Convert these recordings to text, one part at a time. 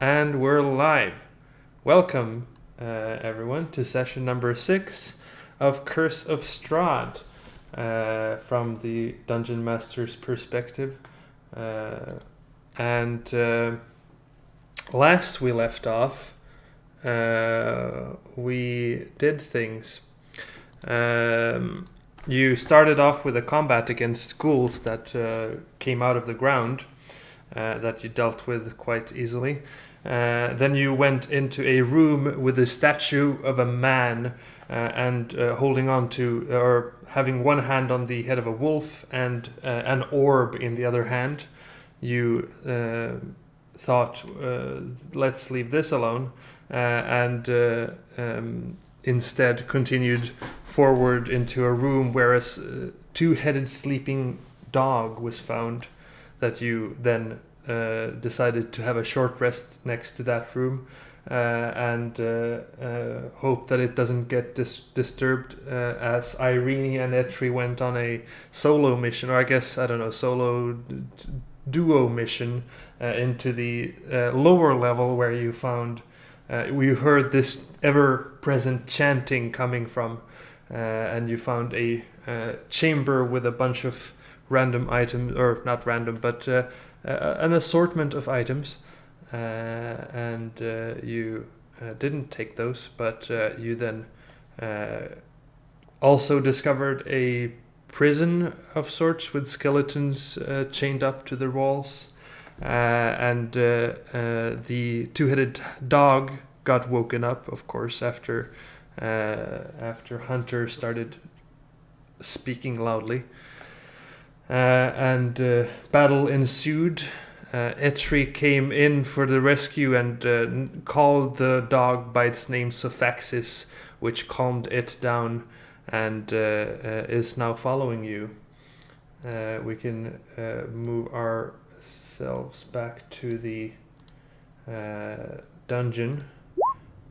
And we're live. Welcome, everyone, to session number 6 of Curse of Strahd from the Dungeon Master's perspective. And last we left off, we did things. You started off with a combat against ghouls that came out of the ground. That you dealt with quite easily. Then you went into a room with a statue of a man and holding on to, or having one hand on the head of a wolf and an orb in the other hand. You thought, let's leave this alone, and instead continued forward into a room where a two-headed sleeping dog was found. That you then decided to have a short rest next to that room and hope that it doesn't get disturbed as Irene and Etri went on a solo mission, or I guess, I don't know, solo duo mission into the lower level where you found, we heard this ever-present chanting coming from, and you found a chamber with a bunch of random items, or not random, but an assortment of items, and you didn't take those, but you then also discovered a prison of sorts with skeletons chained up to the walls, and the two-headed dog got woken up, of course, after Hunter started speaking loudly. And battle ensued. Etri came in for the rescue and called the dog by its name Sophaxis, which calmed it down and is now following you. We can move ourselves back to the dungeon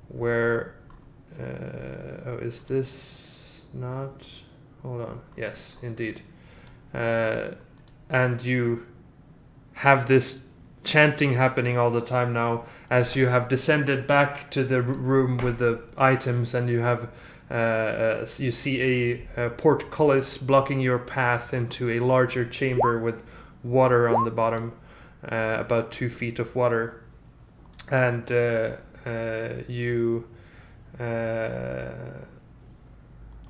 where... oh, is this not... Hold on. Yes, indeed. And you have this chanting happening all the time now as you have descended back to the room with the items, and you have you see a portcullis blocking your path into a larger chamber with water on the bottom, about 2 feet of water, and you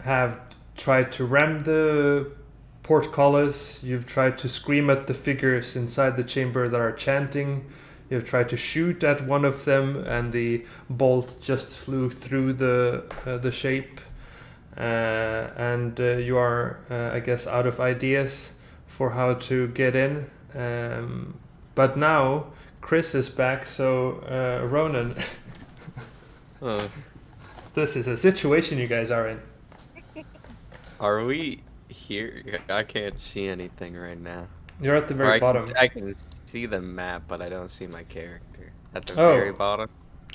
have tried to ram the portcullis. You've tried to scream at the figures inside the chamber that are chanting. You've tried to shoot at one of them, and the bolt just flew through the shape. And you are, I guess, out of ideas for how to get in. But now Chris is back, so Ronan, this is a situation you guys are in. Are we here? I can't see anything right now. You're at the very bottom. I can see the map, but I don't see my character. At the very bottom?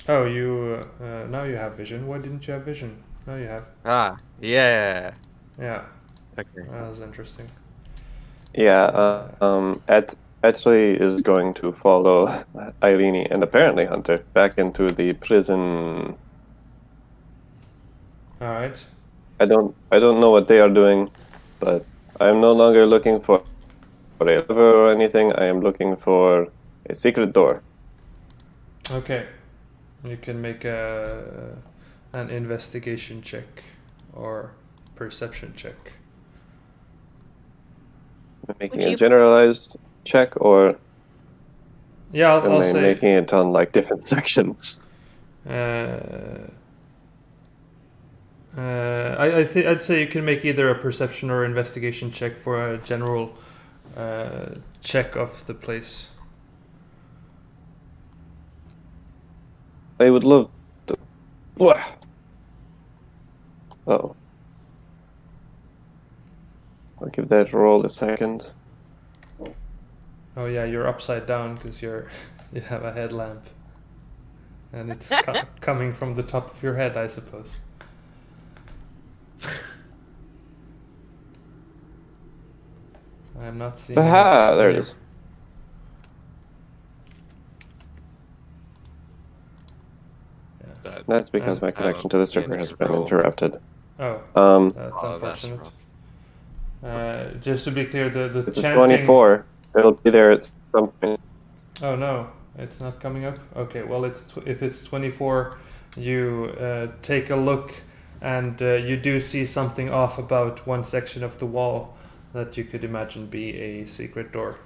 Oh, you... now you have vision. Why didn't you have vision? Now you have. Ah, yeah. Yeah. Okay. That was interesting. Yeah, Ed actually is going to follow Irene and apparently Hunter back into the prison. Alright. I don't know what they are doing, but I'm no longer looking for a lever or anything. I am looking for a secret door. Okay. You can make an investigation check or perception check. Making a generalized check, or yeah, I'll say making it on like different sections. I'd say you can make either a perception or investigation check for a general check of the place. I would love to. Oh. I'll give that roll a second. Oh yeah, you're upside down because you have a headlamp, and it's coming from the top of your head, I suppose. I'm not seeing. Aha! There it is. That's because my have connection a to the server has been roll. interrupted. Oh, that's Oh, that's unfortunate. rough. Just to be clear, the It's a chanting. 24. It'll be there at some point. Oh no, it's not coming up. Okay, well, if it's 24, you take a look, and you do see something off about one section of the wall that you could imagine be a secret door.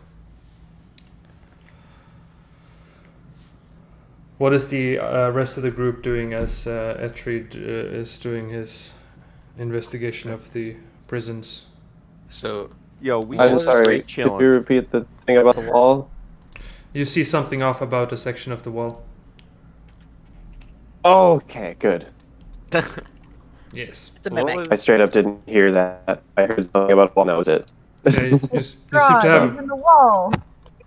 What is the rest of the group doing as Etrid is doing his investigation of the prisons? So Yo, we I'm just sorry, straight could chilling. you repeat the thing about the wall? You see something off about a section of the wall. Oh, okay, good. Yes. It's a What mimic. was- I straight up didn't hear that. I heard something about the wall, and that was it. Yeah, you seem to Strahd, have. he's in the wall.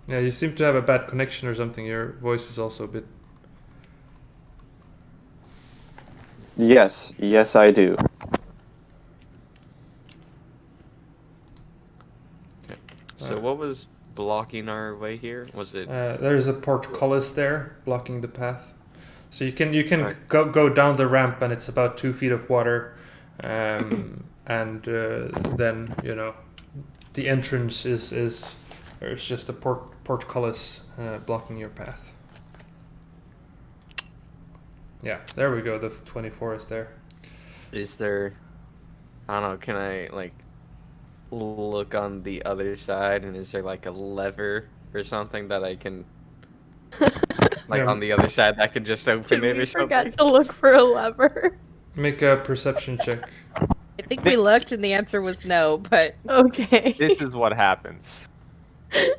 Yeah, you seem to have a bad connection or something. Your voice is also a bit. Yes, I do. So what was blocking our way here? Was it? There's a portcullis there blocking the path, so you can Right. go down the ramp, and it's about 2 feet of water, and then the entrance is there's just a portcullis blocking your path. Yeah, there we go. The 24 is there. Is there? I don't know. Can I like look on the other side, and is there like a lever or something that I can like Yeah. on the other side that could just open Did it we or something? forget to look for a lever? Make a perception check. I think we looked and the answer was no, but Okay. This is what happens.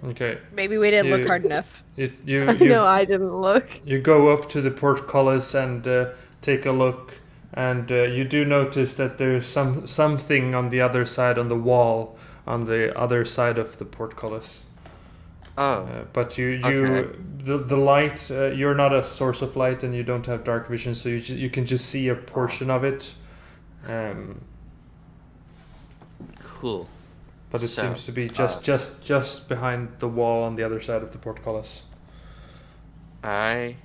Okay. maybe we didn't You- look hard enough. No, I didn't look. You go up to the portcullis and take a look, and you do notice that there's something on the other side, on the wall, on the other side of the portcullis. Oh, But Okay. the light, you're not a source of light, and you don't have dark vision, so you can just see a portion of it. cool. But it So, seems to be just behind the wall on the other side of the portcullis. I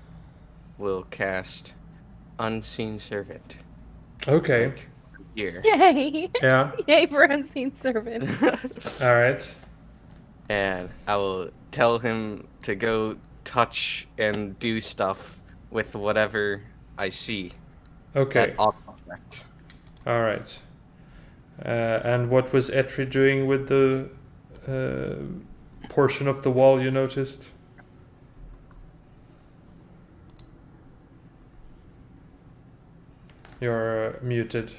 will cast Unseen Servant Okay. here. Yay! Yeah. Yay for unseen servant. All right. And I will tell him to go touch and do stuff with whatever I see. Okay. That object. All right. And what was Etri doing with the portion of the wall you noticed? You're muted.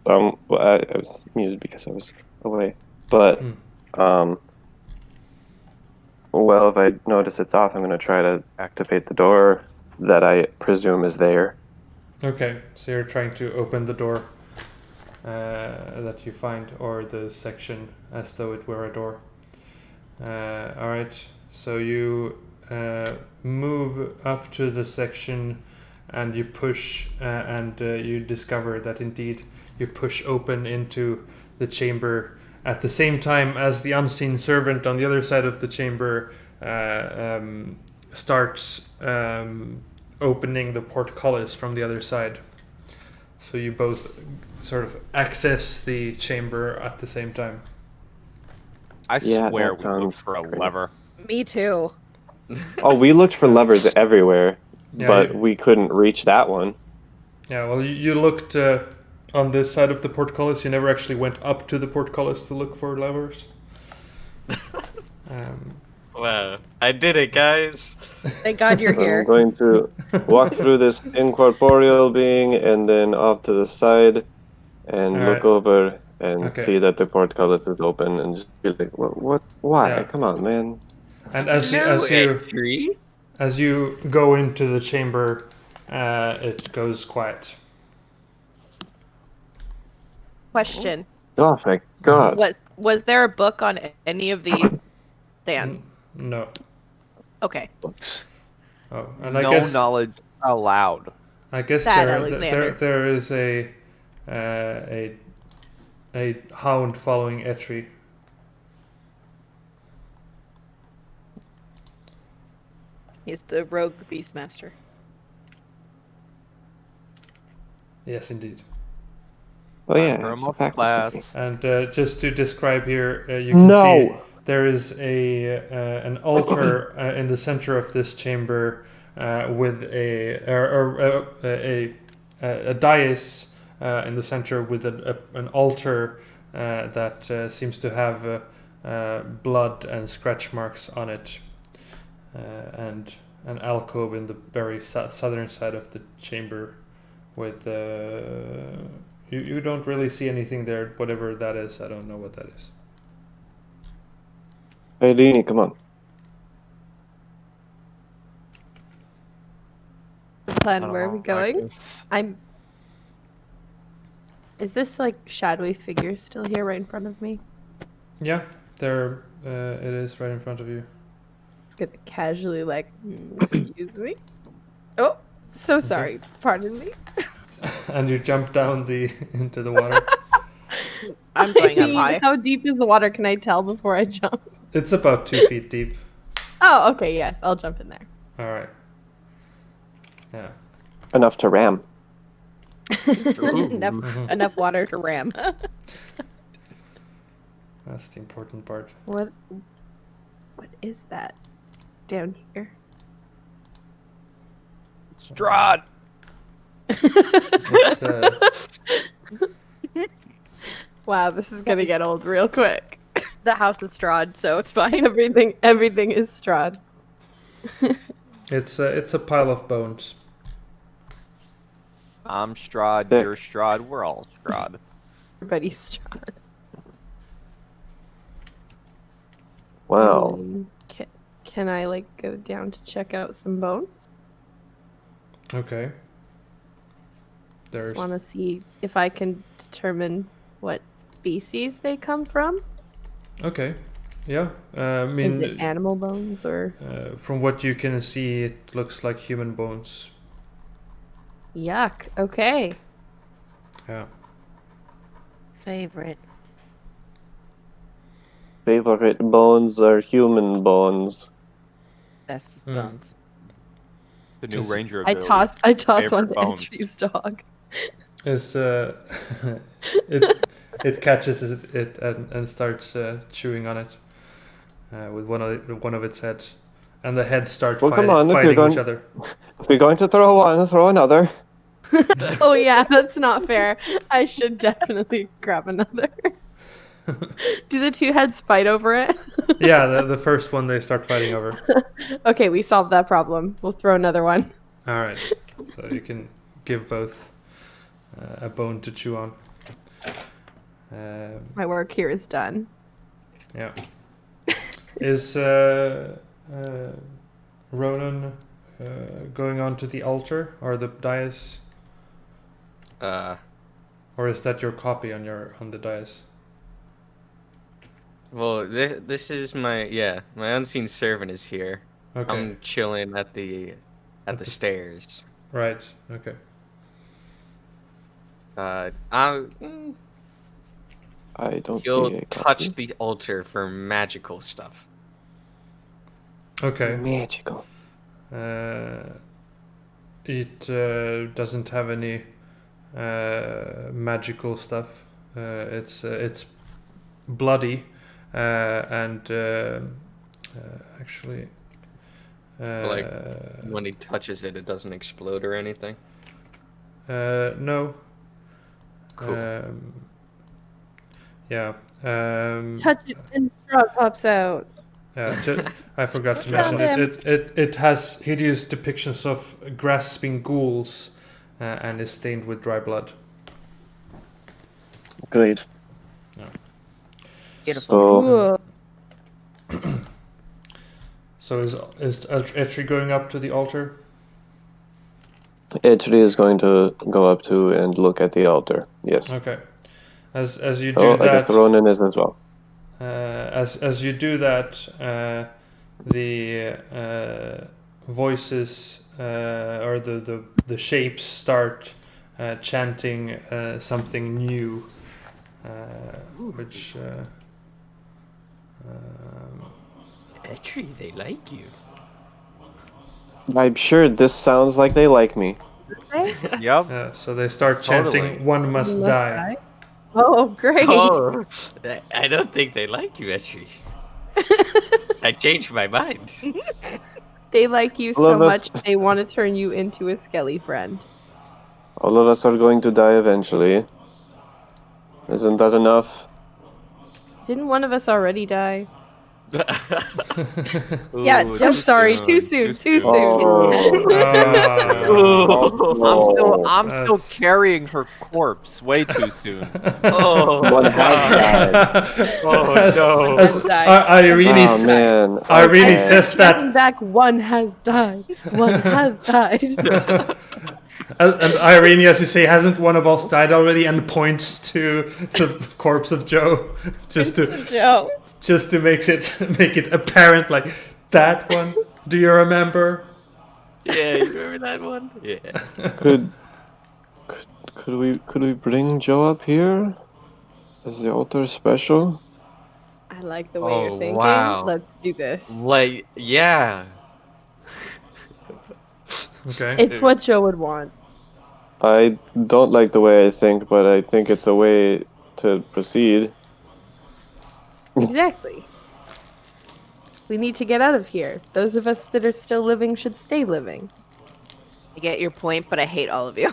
Well, I was muted because I was away. But, well, if I notice it's off, I'm going to try to activate the door that I presume is there. Okay, so you're trying to open the door that you find, or the section as though it were a door. All right, so you move up to the section and you push, and you discover that indeed you push open into the chamber at the same time as the unseen servant on the other side of the chamber starts opening the portcullis from the other side. So you both sort of access the chamber at the same time. I Yeah, swear that we looked sounds for a great. lever. Me too. Oh, we looked for levers everywhere, Yeah, but you- we couldn't reach that one. Yeah, well, you looked on this side of the portcullis. You never actually went up to the portcullis to look for levers. Wow, I did it, guys. Thank God you're I'm here. going to walk through this incorporeal being and then off to the side and All look right. over and Okay. see that the portcullis is open and just be like, what? Why? Yeah. Come on, man. And as Hello, you Etri. as you go into the chamber, it goes quiet. Question. Oh, thank God. Was there a book on any of these? Dan. No. Okay. Books. Oh, and I No guess knowledge allowed. I guess Sad there Alexander. there is a hound following Etri. He's the rogue beastmaster. Yes, indeed. Oh Time yeah, for I a have some facts to speak. multi-class. And just to describe here, you can see there is an altar in the center of this chamber with a dais in the center with an altar that seems to have blood and scratch marks on it, and an alcove in the very southern side of the chamber with you don't really see anything there. Whatever that is, I don't know what that is. Hey, Leanie, come on. Plan, where are we going? This. Is this like shadowy figure still here right in front of me? Yeah, there it is right in front of you. It's gonna casually like, excuse me. Oh, so sorry. Pardon me. And you jump down into the water. I'm going up high. How deep is the water? Can I tell before I jump? It's about 2 feet deep. Oh, okay. Yes, I'll jump in there. All right. Yeah. Enough to ram. Enough water to ram. That's the important part. What is that down here? Strahd! It's, Wow, this is gonna get old real quick. The house is Strahd, so it's fine. Everything is Strahd. it's a pile of bones. I'm Strahd, Sick. you're Strahd, we're all Strahd. Everybody's Strahd. Wow. Can I like go down to check out some bones? Okay. There's Just want to see if I can determine what species they come from. okay. Yeah. I Is mean, it animal bones or? from what you can see, it looks like human bones. Yuck. Okay. Yeah. Favorite. Favorite bones are human bones. Best Hmm. bones. The new Yes. ranger I ability. toss Favorite one to bones. Entry's dog. Is it catches it and starts chewing on it with one of its heads, and the heads start Well, come on, if you're fighting going- each other. If we're going to throw one, throw another. Oh yeah, that's not fair. I should definitely grab another. Do the two heads fight over it? Yeah, the first one they start fighting over. Okay, we solved that problem. We'll throw another one. All right, so you can give both a bone to chew on. My work here is done. Yeah. Is Ronan going on to the altar or the dais, or is that your copy on the dais? Well, this is my unseen servant is here. Okay. I'm chilling at the the stairs. Right. Okay. I don't You'll see a touch copy. the altar for magical stuff. Okay. Magical. It doesn't have any magical stuff. It's bloody, and actually, Like, When he touches it, it doesn't explode or anything. no. Cool. Yeah. Touch it and straw pops out. Yeah, I forgot to Found mention it has hideous depictions of grasping ghouls and is stained with dry blood. Great. Beautiful. So, Ooh. So is Etri going up to the altar? Edgley is going to go up to and look at the altar. Yes. Okay. As you do Oh, I guess that, Ronan is as well. as you do that, the voices or the shapes start chanting something new, which. Etri, they like you. I'm sure this sounds like they like me. Yep. So they start chanting, Totally. "One must die." Oh, great. Oh, I don't think they like you, actually. I changed my mind. They like you All so of us- much, they want to turn you into a skelly friend. All of us are going to die eventually. Isn't that enough? Didn't one of us already die? Yeah, Ooh, I'm sorry, too soon. Oh. Oh. I'm still That's- carrying her corpse way too soon. Oh, One has died. Oh, As- no. as Has died. Irene, Oh man. Irene Okay. says Chanting that, back, one has died. One has died. and Irene, as you say, hasn't one of us died already? And points to the corpse of Joe, just Joe. to make it apparent, like that one. Do you remember? yeah, you remember that one? Yeah. Could we bring Joe up here? Is the altar special? I like the way Oh, you're thinking. wow. Let's do this. Like, yeah. Okay. It's what Joe would want. I don't like the way I think, but I think it's a way to proceed. Exactly. We need to get out of here. Those of us that are still living should stay living. I get your point, but I hate all of you.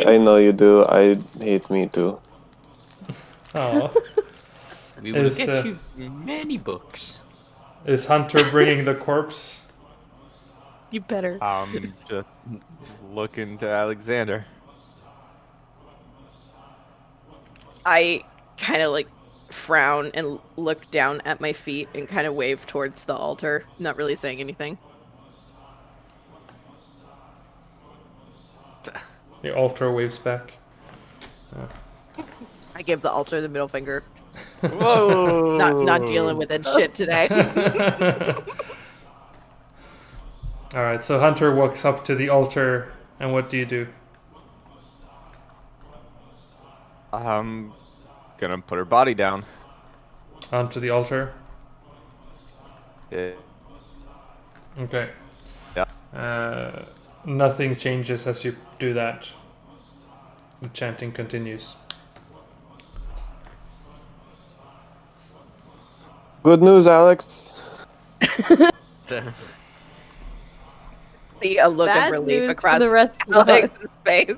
I know you do. I hate me too. Oh, We will Is, get you many books. is Hunter bringing the corpse? You better. Just looking to Alexander. I kind of like frown and look down at my feet and kind of wave towards the altar, not really saying anything. The altar waves back. I give the altar the middle finger. Whoa! Not dealing with it shit today. All right, so Hunter walks up to the altar, and what do you do? I'm gonna put her body down. Onto the altar. Yeah. Okay. Yeah. Nothing changes as you do that. The chanting continues. Good news, Alex. See a look Bad of relief news across for the rest of us. Alex's face.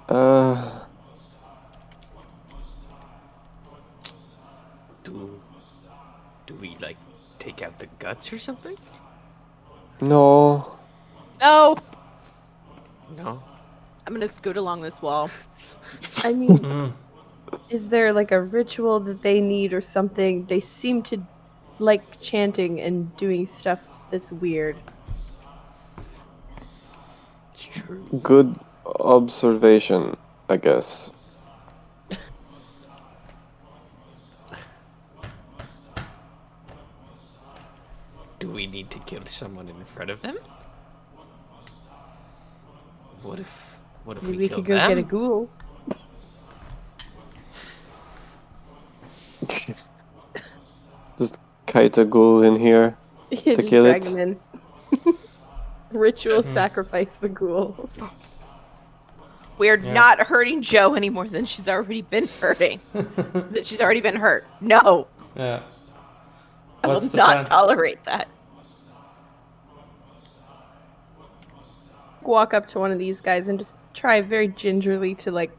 Uh, Do we like take out the guts or something? no. No, No. I'm gonna scoot along this wall. I mean, Mm. is there like a ritual that they need or something? They seem to like chanting and doing stuff that's weird. It's true. Good observation, I guess. Do we need to kill someone in front of them? What if Maybe we we kill could go them? get a ghoul. Just kite a ghoul in here. Yeah, just kill drag it. him in. Ritual sacrifice the ghoul. We're Yeah. not hurting Joe any more than she's already been hurting. That she's already been hurt. No, Yeah. I will What's the not plan? tolerate that. Walk up to one of these guys and just try very gingerly to like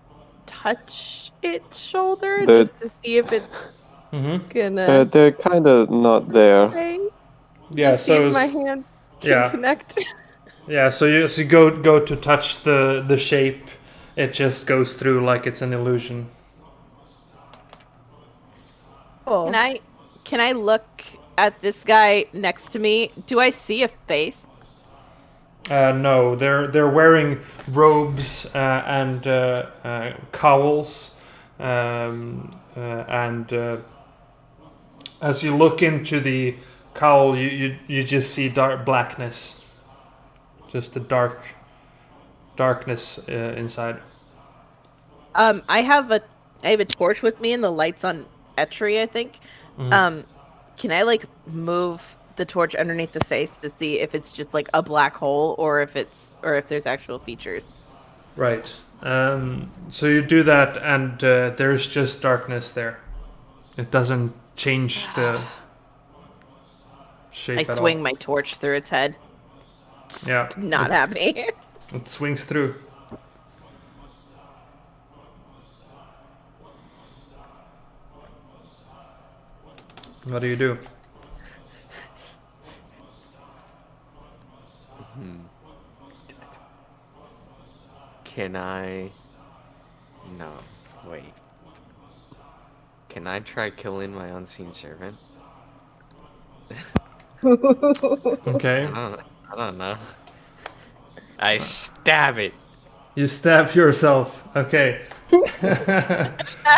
touch its shoulder The- just to see if it's Mm-hmm. gonna They're kind of not there. say. Yeah. Just see So if my hand can yeah. connect. yeah. So you go to touch the shape, it just goes through like it's an illusion. Cool. Can I look at this guy next to me? Do I see a face? No, they're wearing robes and cowls, and as you look into the cowl, you just see dark blackness, just the darkness inside. I have a torch with me and the lights on Etri, I think. Can I like move the torch underneath the face to see if it's just like a black hole or if there's actual features? Right. So you do that, and there's just darkness there. It doesn't change the shape I at swing all. my torch through its head. Yeah. Not happening. It swings through. What do you do? Can I? No, wait. Can I try killing my unseen servant? Okay. I don't know. I stab it. You stab yourself. Okay.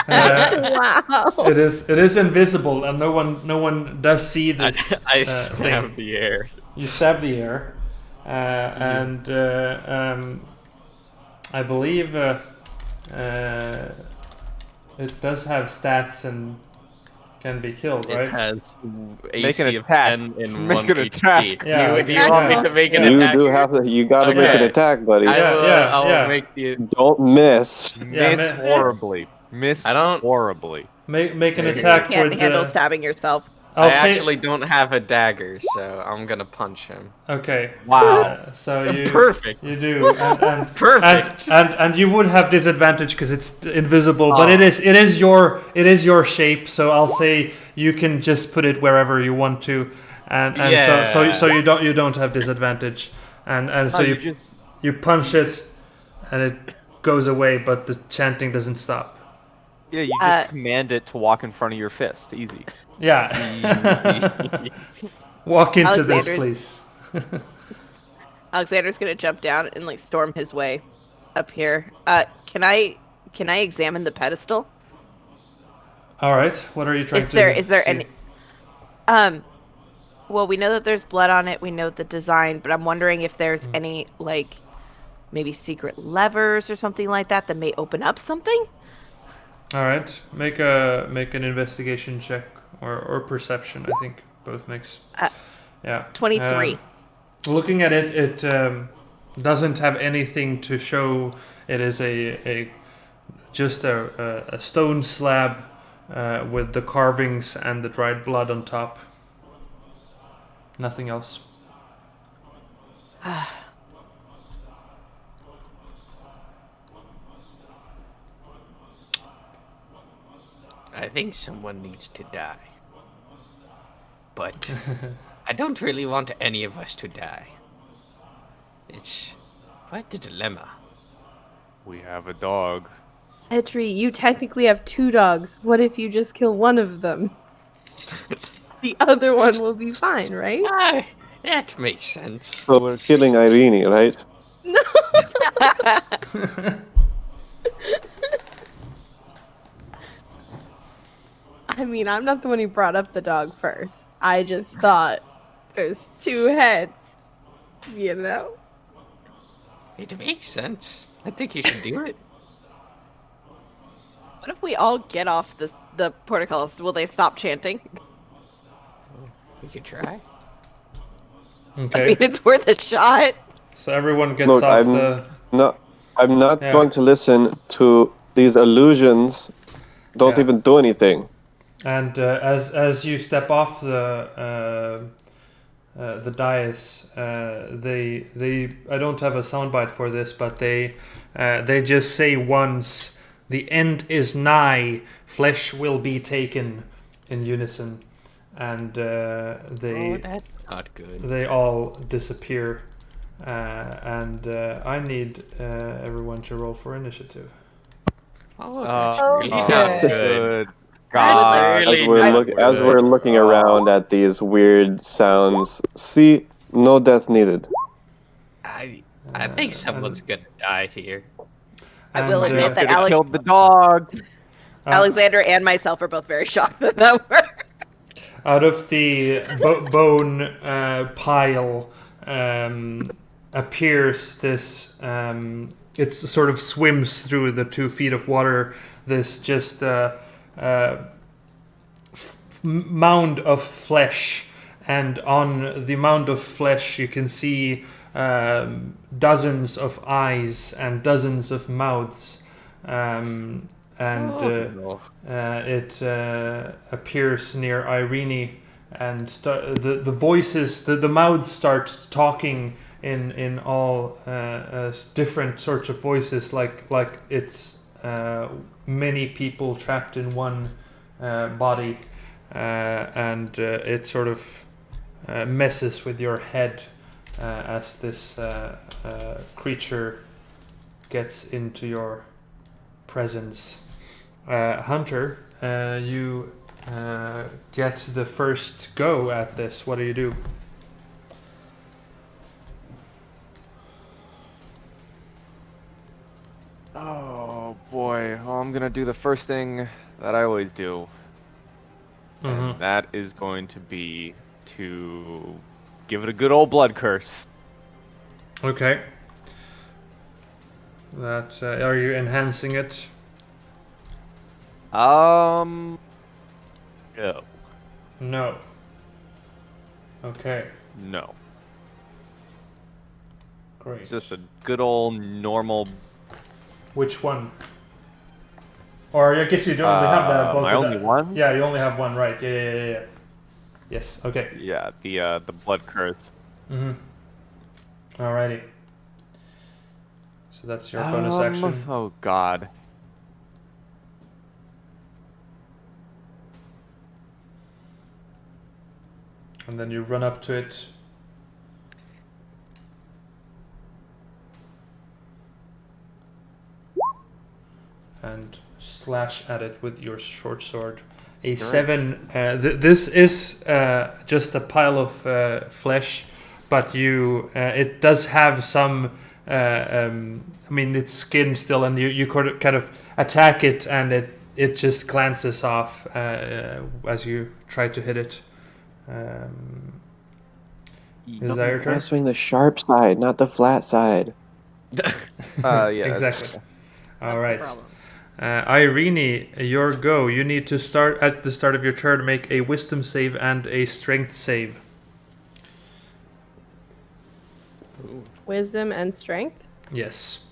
Wow. It is invisible, and no one does see this. I stab thing. the air. You stab the air, and I believe it does have stats and can be killed, right? It has Make AC an of attack. 10 and Make 1 an attack. HP. Yeah, Do you want me to make an You attack? do have to. You gotta make an Okay. attack, buddy. I'll make the. Don't miss. Yeah, Miss ma- horribly. Miss I don't- horribly. Make an There you attack Can't with handle the. stabbing yourself. I'll I say. actually don't have a dagger, so I'm gonna punch him. Okay. Wow. So you. Perfect. You do, and Perfect. and you would have disadvantage because it's invisible, but Oh. it is your shape. So I'll say you can just put it wherever you want to, and Yeah. so you don't have disadvantage, and so No, you just you punch it, and it goes away, but the chanting doesn't stop. yeah, you just command it to walk in front of your fist. Easy. Yeah. Walk into this, Alexander's- please. Alexander's gonna jump down and like storm his way up here. Can I examine the pedestal? All right. What are you trying Is to? there see? any? Well, we know that there's blood on it. We know the design, but I'm wondering if there's any like maybe secret levers or something like that may open up something. All right. Make an investigation check or perception. I think both makes. Yeah. 23. Looking at it, it doesn't have anything to show. It is just a stone slab with the carvings and the dried blood on top. Nothing else. I think someone needs to die. But I don't really want any of us to die. It's quite the dilemma. We have a dog. Etri, you technically have 2 dogs. What if you just kill one of them? The other one will be fine, right? Ah, that makes sense. So we're killing Irene, right? No. I mean, I'm not the one who brought up the dog first. I just thought there's 2 heads, you know? It makes sense. I think you should do it. What if we all get off the portcullis? Will they stop chanting? We could try. I Okay. mean, it's worth a shot. So everyone gets Look, off the. I'm not Yeah. going to listen to these illusions. Don't Yeah. even do anything. And as you step off the dais, they I don't have a soundbite for this, but they just say once, "The end is nigh. Flesh will be taken," in unison, and Oh, that's not good. they all disappear. And I need everyone to roll for initiative. Oh, Oh, that's really not okay. good. God. Really As we're, not look, as good. we're looking around at these weird sounds, see, no death needed. I think someone's gonna die here. I will And, admit that Could've Alex- killed the dog. Alexander and myself are both very shocked that that worked. out of the bone pile appears this. It sort of swims through the 2 feet of water. This just mound of flesh, and on the mound of flesh you can see dozens of eyes and dozens of mouths, and No. it appears near Irene, and the voices, the mouths start talking in all different sorts of voices, like it's many people trapped in one body, and it sort of messes with your head as this creature gets into your presence. Hunter, you get the first go at this. What do you do? Oh boy. Well, I'm gonna do the first thing that I always do. And that is going to be to give it a good old blood curse. Okay. That are you enhancing it? No. No. Okay. No. Great. It's just a good old normal. Which one? Or I guess you don't only have the both my of only them. one? Yeah, you only have one, right? Yeah. Yes. Okay. Yeah, the blood curse. Alrighty. So that's your bonus action. Oh god. And then you run up to it. And slash at it with your short sword. A 7. This is just a pile of flesh, but you it does have some. I mean, it's skin still, and you kind of attack it, and it just glances off as you try to hit it. Is that your I turn? swing the sharp side, not the flat side. Yeah. Exactly. All right. Problem. Irene, your go. You need to start at the start of your turn, make a wisdom save and a strength save. Wisdom and strength. Yes.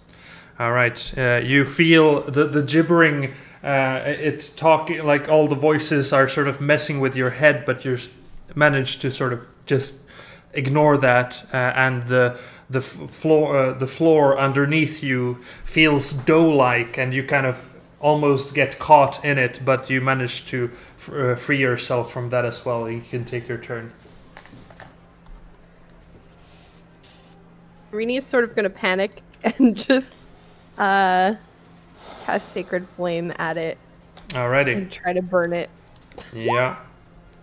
All right. You feel the gibbering. It's talking like all the voices are sort of messing with your head, but you manage to sort of just ignore that, and the floor underneath you feels dough-like, and you kind of almost get caught in it, but you manage to free yourself from that as well. You can take your turn. Rini's sort of gonna panic and just cast Sacred Flame at it Alrighty. and try to burn it. Yeah.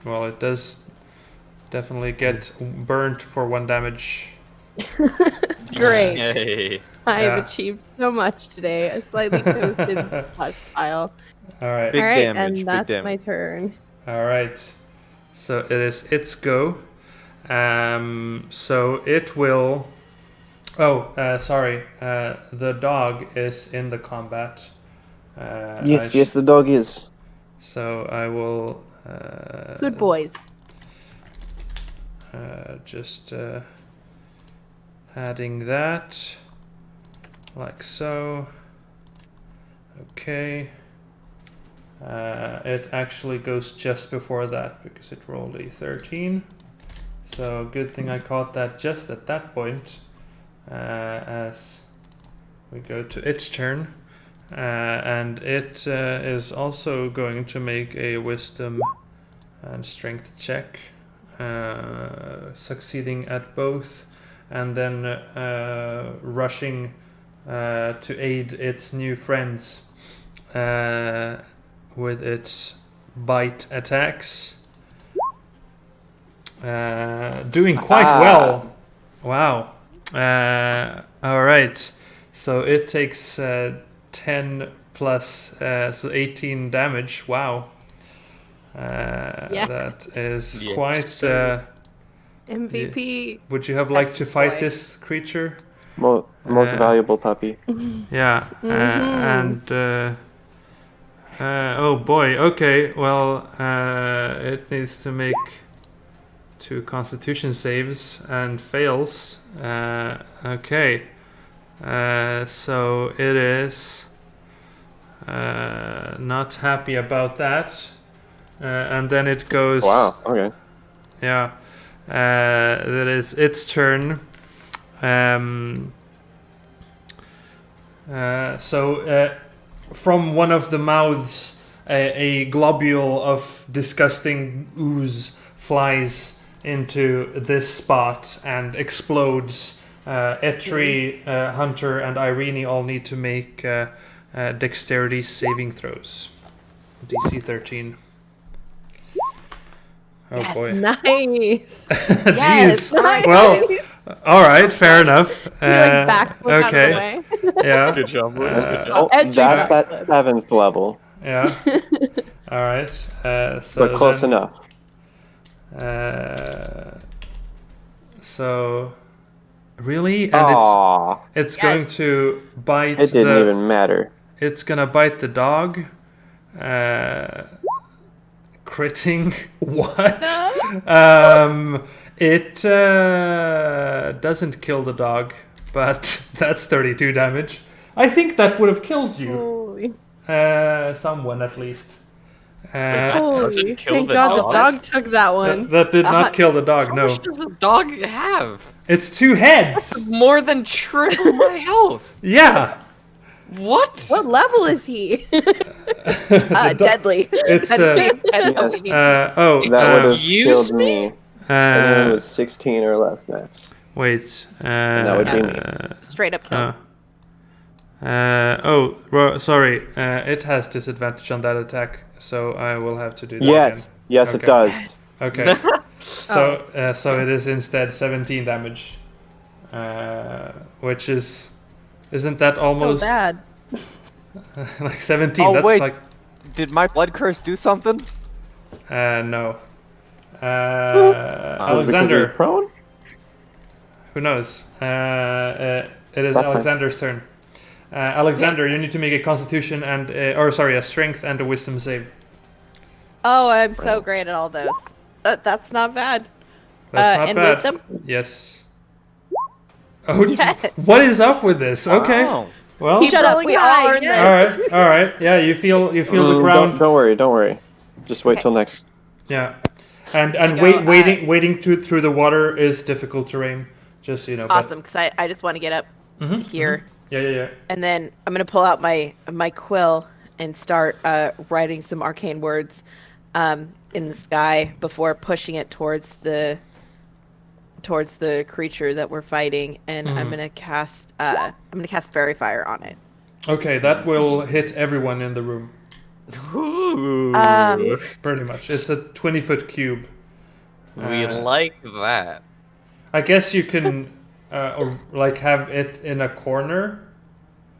Well, it does definitely get burnt for 1 damage. Great. Hey. I have Yeah. achieved so much today. A slightly toasted flesh pile. All right. Big All right, damage, big and that's my damage. turn. All right. So it is its go. So it will. Oh, sorry. The dog is in the combat. Yes, the dog is. So I will. Good boys. Just adding that, like so. Okay. It actually goes just before that because it rolled a 13. So good thing I caught that just at that point. As we go to its turn. And it is also going to make a wisdom and strength check. Succeeding at both, and then rushing to aid its new friends with its bite attacks. Doing quite well. Wow. All right. So it takes 10 plus, so 18 damage. Wow. Yeah. That is Yes, quite. sir. MVP. Would you have liked to fight Boy. this creature? Most valuable puppy. Yeah, Mhm. and Oh boy. Okay. Well, it needs to make 2 Constitution saves and fails. Okay. So it is not happy about that. And then it goes. Wow. Okay. Yeah. That is its turn. So from one of the mouths, a globule of disgusting ooze flies into this spot and explodes. Etri, Hunter, and Irene all need to make dexterity saving throws. DC 13. Oh Yes. boy. Nice. Jeez. Nice. Well, all right, fair enough. He like backflip out of the way. Yeah. Good job, boys. Good job. Oh, Edgy that's that backflip. 7th level, Yeah. All right. So but close then, enough. So really, and Aww, it's going to bite it didn't the. even matter. It's gonna bite the dog. Critting. What? It doesn't kill the dog, but that's 32 damage. I think that would have killed you. Holy. Someone at least. Holy. kill Thank the God dog? the dog took that one. That did not kill the dog, How no. much does a dog have? It's 2 heads! More than triple my health. Yeah! What? What level is he? Deadly. It's, Yes. That would have Excuse killed me. Anyone with 16 or less max. wait. that would be me. Straight up kill. Sorry. It has disadvantage on that attack, so I will have to do that Yes, again. yes, Okay. it does. Okay. So it is instead 17 damage, which isn't that So almost bad. like 17? Oh, That's wait. like Did my blood curse do something? no. Because you're Alexander, prone? who knows? It is That's fine. Alexander's turn. Alexander, you need to make a Constitution and a Strength and a Wisdom save. Oh, I'm so great at all those. That's not bad. That's not and bad. wisdom? Yes. Oh, Yes. what is up with this? Okay. Wow. Well, Shut up. We all are in this. all right. Yeah, you feel the Don't ground. don't worry. Just wait till next. Yeah, and you go, waiting through the water is difficult terrain. Just so you know. but- Awesome, because I just want to get up Mhm, here, Yeah. and then I'm gonna pull out my quill and start writing some arcane words in the sky before pushing it towards the creature that we're fighting, and I'm gonna cast fairy fire on it. Okay, that will hit everyone in the room. Ooh. Pretty much, it's a 20-foot cube. We like that. I guess you can, or like have it in a corner.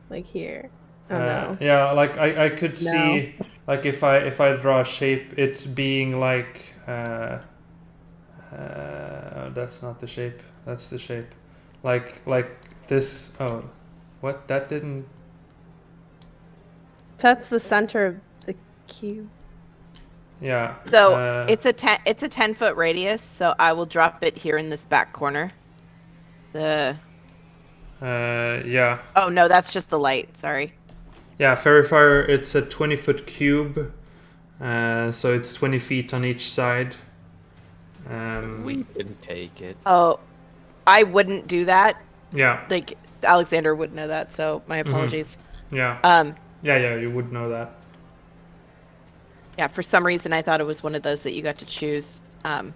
Like here. Oh no. Yeah, like I could see, like if I draw a shape, it being like that's not the shape. That's the shape. Like this. Oh, what? That didn't. That's the center of the cube. Yeah. So it's a 10-foot radius. So I will drop it here in this back corner. Yeah. Oh no, that's just the light. Sorry. Yeah. Fairy fire. It's a 20-foot cube. So it's 20 feet on each side. We can take it. Oh, I wouldn't do that. Yeah. Like Alexander would know that. So my apologies. Yeah. Yeah. You would know that. Yeah, for some reason I thought it was one of those that you got to choose. You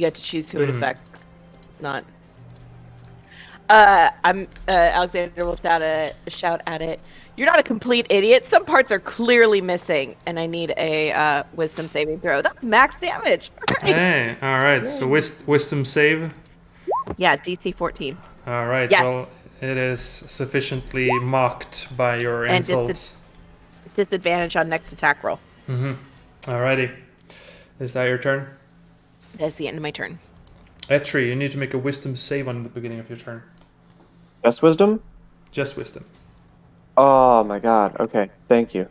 got to choose who it affects. Not. Alexander will shout at it. You're not a complete idiot. Some parts are clearly missing, and I need a wisdom saving throw. That's max damage. Alright. Hey. All right. So wisdom save. Yeah, DC 14. All right. Yes. Well, it is sufficiently mocked by your And insults. Disadvantage on next attack roll. Alrighty. Is that your turn? That's the end of my turn. Etri, you need to make a wisdom save on the beginning of your turn. Best wisdom? Just wisdom. Oh my god. Okay, thank you.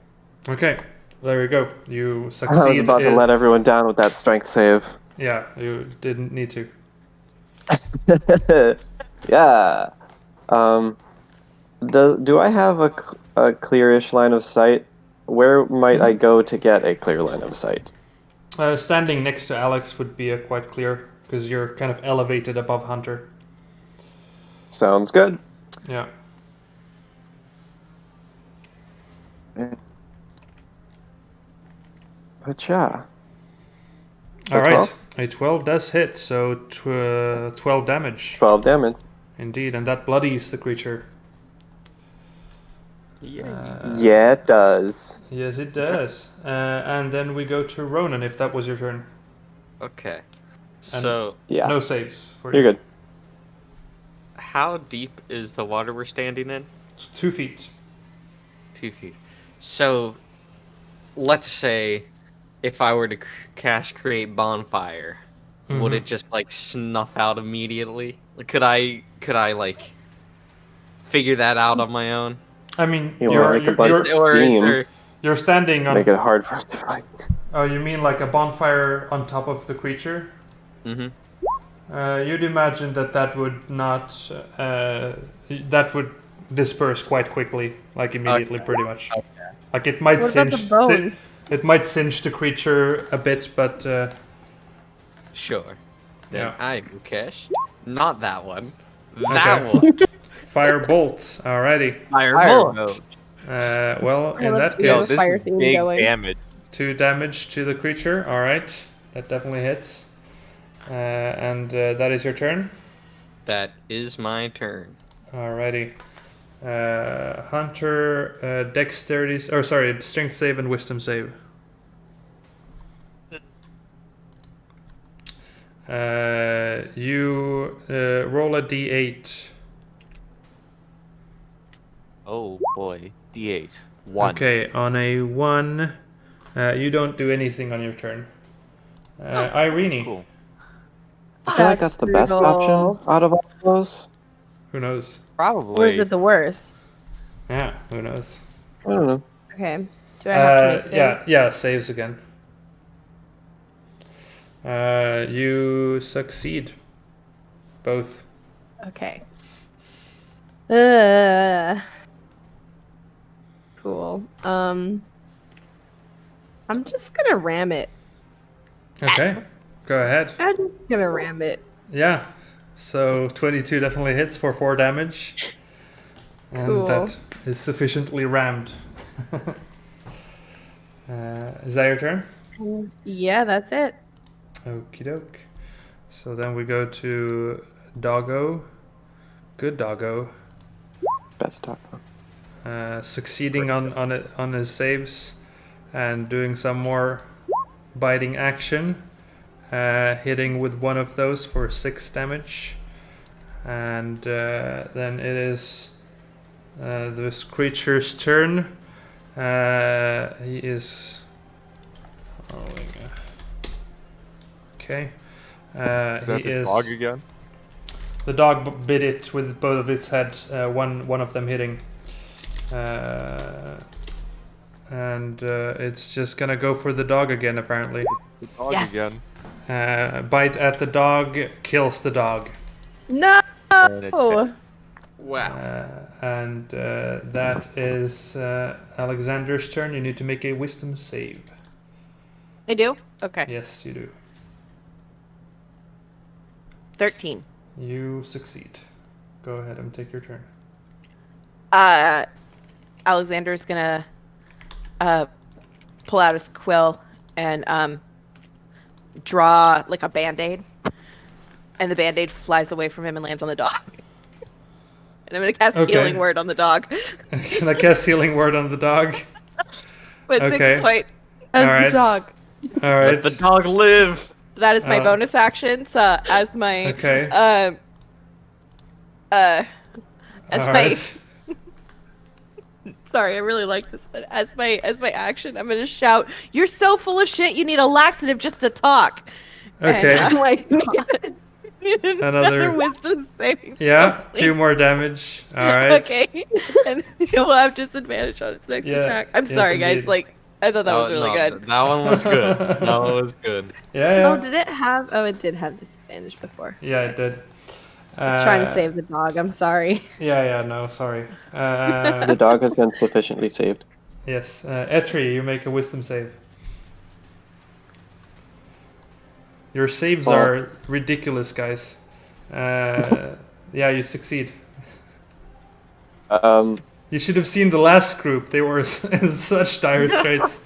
Okay, there you go. You I succeed. was about to let everyone down with that strength save. Yeah, you didn't need to. Yeah. Do I have a clearish line of sight? Where might I go to get a clear line of sight? Standing next to Alex would be quite clear because you're kind of elevated above Hunter. Sounds good. Yeah. Acha. All A right. 12? A 12 does hit, so 12 damage. 12 damage. Indeed, and that bloodies the creature. Yeah. Yeah, it does. Yes, it does. And then we go to Ronan, if that was your turn. Okay. So, Yeah. No saves for You're you. good. how deep is the water we're standing in? 2 feet. 2 feet. So, let's say if I were to cast Create Bonfire, would it just like snuff out immediately? Could I like figure that out on my own? I mean, You wanna make a bunch of Or is steam. there... you're standing on. Make it hard for us to fight. Oh, you mean like a bonfire on top of the creature? Mm-hmm. You'd imagine that would not. That would disperse quite quickly, like immediately, pretty much. Okay. Like it might What about singe. the bones? It might singe the creature a bit, but Sure. Then Yeah. I will cast not that one. Okay. That one. fire bolts. Alrighty. Firebolt. Well, in that Yo, case, this fire theme big going. damage. 2 damage to the creature. All right, that definitely hits. And that is your turn. That is my turn. Alrighty. Hunter, dexterity, or sorry, strength save and wisdom save. You roll a d8. Oh boy. D8. 1. Okay, on a 1, you don't do anything on your turn. Irene, Cool. I feel like that's the best option out of all of those. who knows? Probably. Or is it the worst? Yeah, who knows? I don't know. Okay. Do I have to make save? Yeah, saves again. You succeed. Both. Okay. Cool. I'm just gonna ram it. Okay, go ahead. I'm just gonna ram it. Yeah, so 22 definitely hits for 4 damage. And Cool. that is sufficiently rammed. Is that your turn? Yeah, that's it. Okie doke. So then we go to Doggo. Good Doggo. Best talk. Succeeding on his saves and doing some more biting action. Hitting with one of those for 6 damage. And then it is this creature's turn. He is rolling. Okay. Is that He the is. dog again? The dog bit it with both of its heads. One of them hitting. And it's just gonna go for the dog again, apparently. The dog Yes. again. Bite at the dog, kills the dog. No. And it- Wow. And that is Alexander's turn. You need to make a wisdom save. I do? Okay. Yes, you do. 13. You succeed. Go ahead and take your turn. Alexander's gonna pull out his quill and draw like a band-aid. And the band-aid flies away from him and lands on the dog. And I'm gonna cast Okay. healing word on the dog. Can I cast healing word on the dog? With Okay. 6 point. As Alright. the dog. All right. Let the dog live. That is my bonus action. So as my Okay. as All my right. sorry, I really like this, but as my action, I'm gonna shout, "You're so full of shit! You need a laxative just to talk." Okay. And, Oh my god. need Another- wisdom saving. Yeah, throw, 2 more damage. All right. Okay. And he'll have disadvantage on his next Yeah, attack. I'm yes, sorry, guys. indeed. Like, I thought that was really no, good. That one was good. That one was good. Yeah, Oh, yeah. did it have? Oh, it did have disadvantage before. Yeah, it did. I was trying to save the dog. I'm sorry. Yeah, no, sorry. The dog has been sufficiently saved. Yes, Etri, you make a wisdom save. Your saves Oh. are ridiculous, guys. Yeah, you succeed. You should have seen the last group. They were in such dire straits.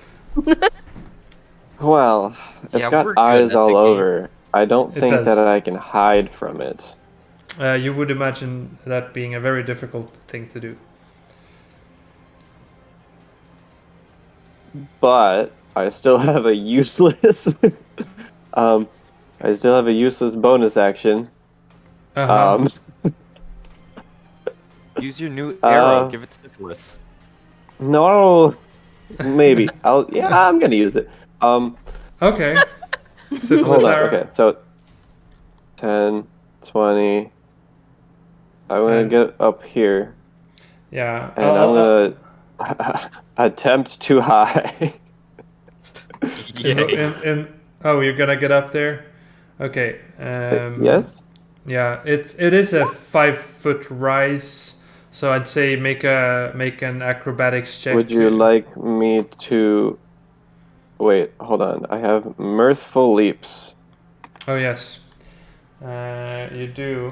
Well, it's Yeah, got we're good eyes at all the game. over. I don't It think does. that I can hide from it. You would imagine that being a very difficult thing to do. But I still have a useless. I still have a useless bonus action. Uh-huh. Use your new arrow. Uh, Give it syphilis. No, maybe I'm gonna use it. Okay. Hold Syphilis on. arrow. Okay, so 10, 20. I'm gonna And- get up here, Yeah. and I'm gonna attempt too high. Yay. Oh, you're gonna get up there. Okay. Yes. Yeah, it is a 5-foot rise, so I'd say make an acrobatics check. Would you like me to? Wait, hold on. I have mirthful leaps. Oh yes, you do.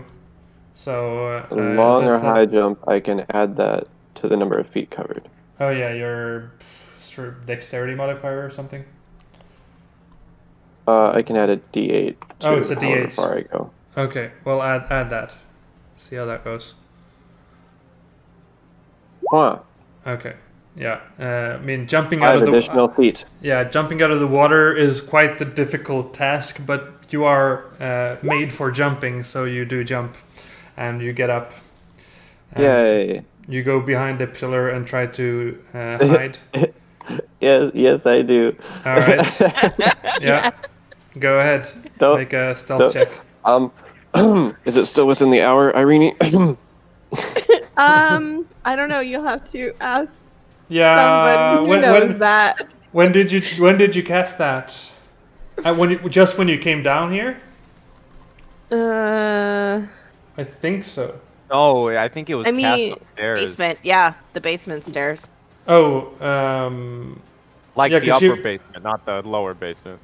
So Long or just high jump, I can add that to the number of feet covered. Oh yeah, your sort of dexterity modifier or something. I can add a D8 to Oh, it's a however D8. far I go. Okay, well add that. See how that goes. Huh. Okay. Yeah. I mean, jumping 5 out of the additional feet. Yeah, jumping out of the water is quite the difficult task, but you are made for jumping, so you do jump, and you get up. And Yay. You go behind the pillar and try to hide. Yes, I do. All right. Yeah. Go ahead. Don't- Make a stealth check. Is it still within the hour, Irene? I don't know. You'll have to ask Yeah. someone who knows that. When did you cast that? Just when you came down here? I think so. Oh, I think it was I mean, cast upstairs. Basement. Yeah, the basement stairs. Oh, Like Yeah, the 'cause upper you- basement, not the lower basement.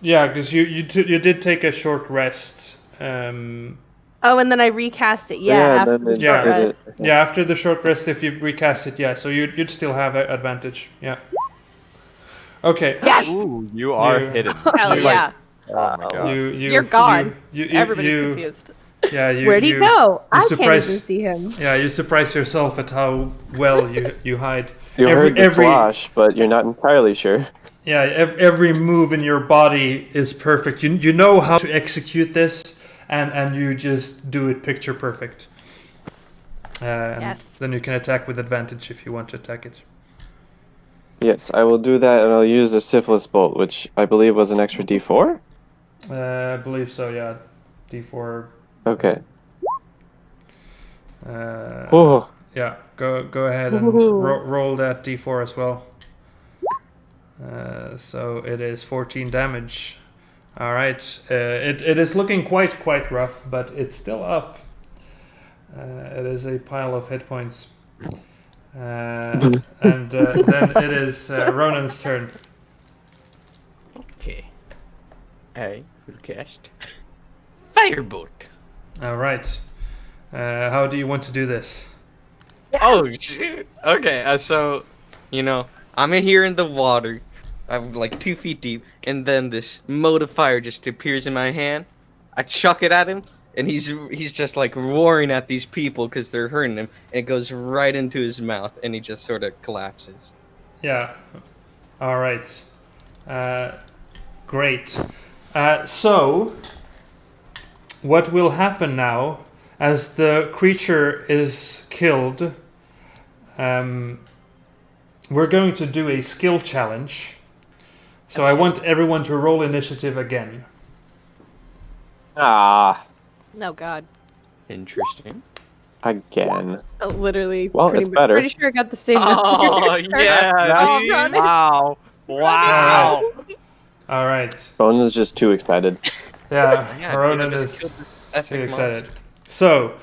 yeah, because you did take a short rest. Oh, and then I recast it. Yeah, Yeah, after then the it short did it. rest. Yeah, after the short rest, if you recast it, yeah, so you'd still have an advantage. Yeah. Okay. Yes. Ooh, you are You- hidden. Hell You- yeah. Oh my god. You're gone. Everybody's you- confused. Yeah, you. Where'd he go? I can't surprise- even see him. Yeah, you surprise yourself at how well you hide. You heard the slosh, but you're not entirely sure. Yeah, every move in your body is perfect. You know how to execute this, and you just do it picture perfect. And Yes. then you can attack with advantage if you want to attack it. Yes, I will do that, and I'll use a syphilis bolt, which I believe was an extra D4. I believe so. Yeah, D4. Okay. Oh. Yeah, go ahead and Ooh. roll that D4 as well. So it is 14 damage. All right, it is looking quite rough, but it's still up. It is a pile of hit points. And then it is Ronan's turn. Okay. I will cast Firebolt. All right. How do you want to do this? Oh shit. Okay, so I'm in here in the water. I'm like 2 feet deep, and then this mote of fire just appears in my hand. I chuck it at him, and he's just like roaring at these people because they're hurting him. And it goes right into his mouth, and he just sort of collapses. Yeah. All right. Great. So, what will happen now, as the creature is killed? We're going to do a skill challenge. So I want everyone to roll initiative again. Ah. No, God. Interesting. Again. Literally. Well, pretty it's better. Pretty sure I got the same. Oh yeah, Oh, dude. run. Wow. Wow. All right. Ronan's just too excited. Yeah, Yeah, dude, I Ronan just is killed this too epic excited. monster. So,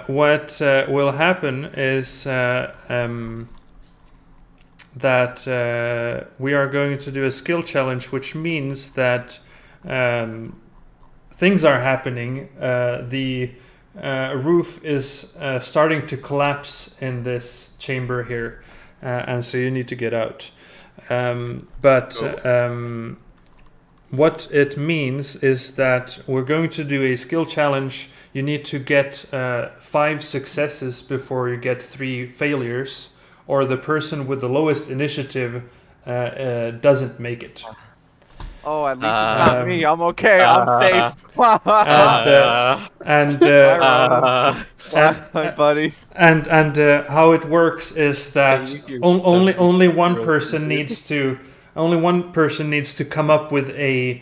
what will happen is that we are going to do a skill challenge, which means that things are happening. The roof is starting to collapse in this chamber here, and so you need to get out. What it means is that we're going to do a skill challenge. You need to get 5 successes before you get 3 failures, or the person with the lowest initiative doesn't make it. Oh, at least it's not me. I'm okay. uh, I'm safe. And Hi, buddy. and how it works is that Can you give only something one real person easy? needs to come up with a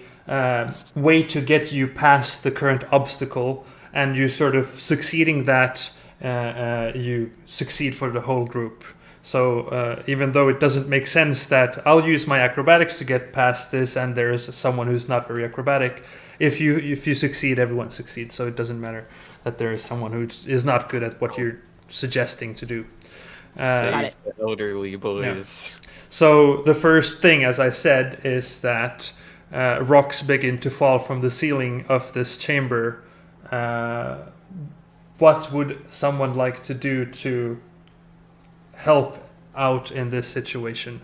way to get you past the current obstacle, and you sort of succeeding that, you succeed for the whole group. So even though it doesn't make sense that I'll use my acrobatics to get past this, and there's someone who's not very acrobatic, if you succeed, everyone succeeds. So it doesn't matter that there is someone who is not good at what you're suggesting to do. Save the elderly boys. So the first thing, as I said, is that rocks begin to fall from the ceiling of this chamber. What would someone like to do to help out in this situation?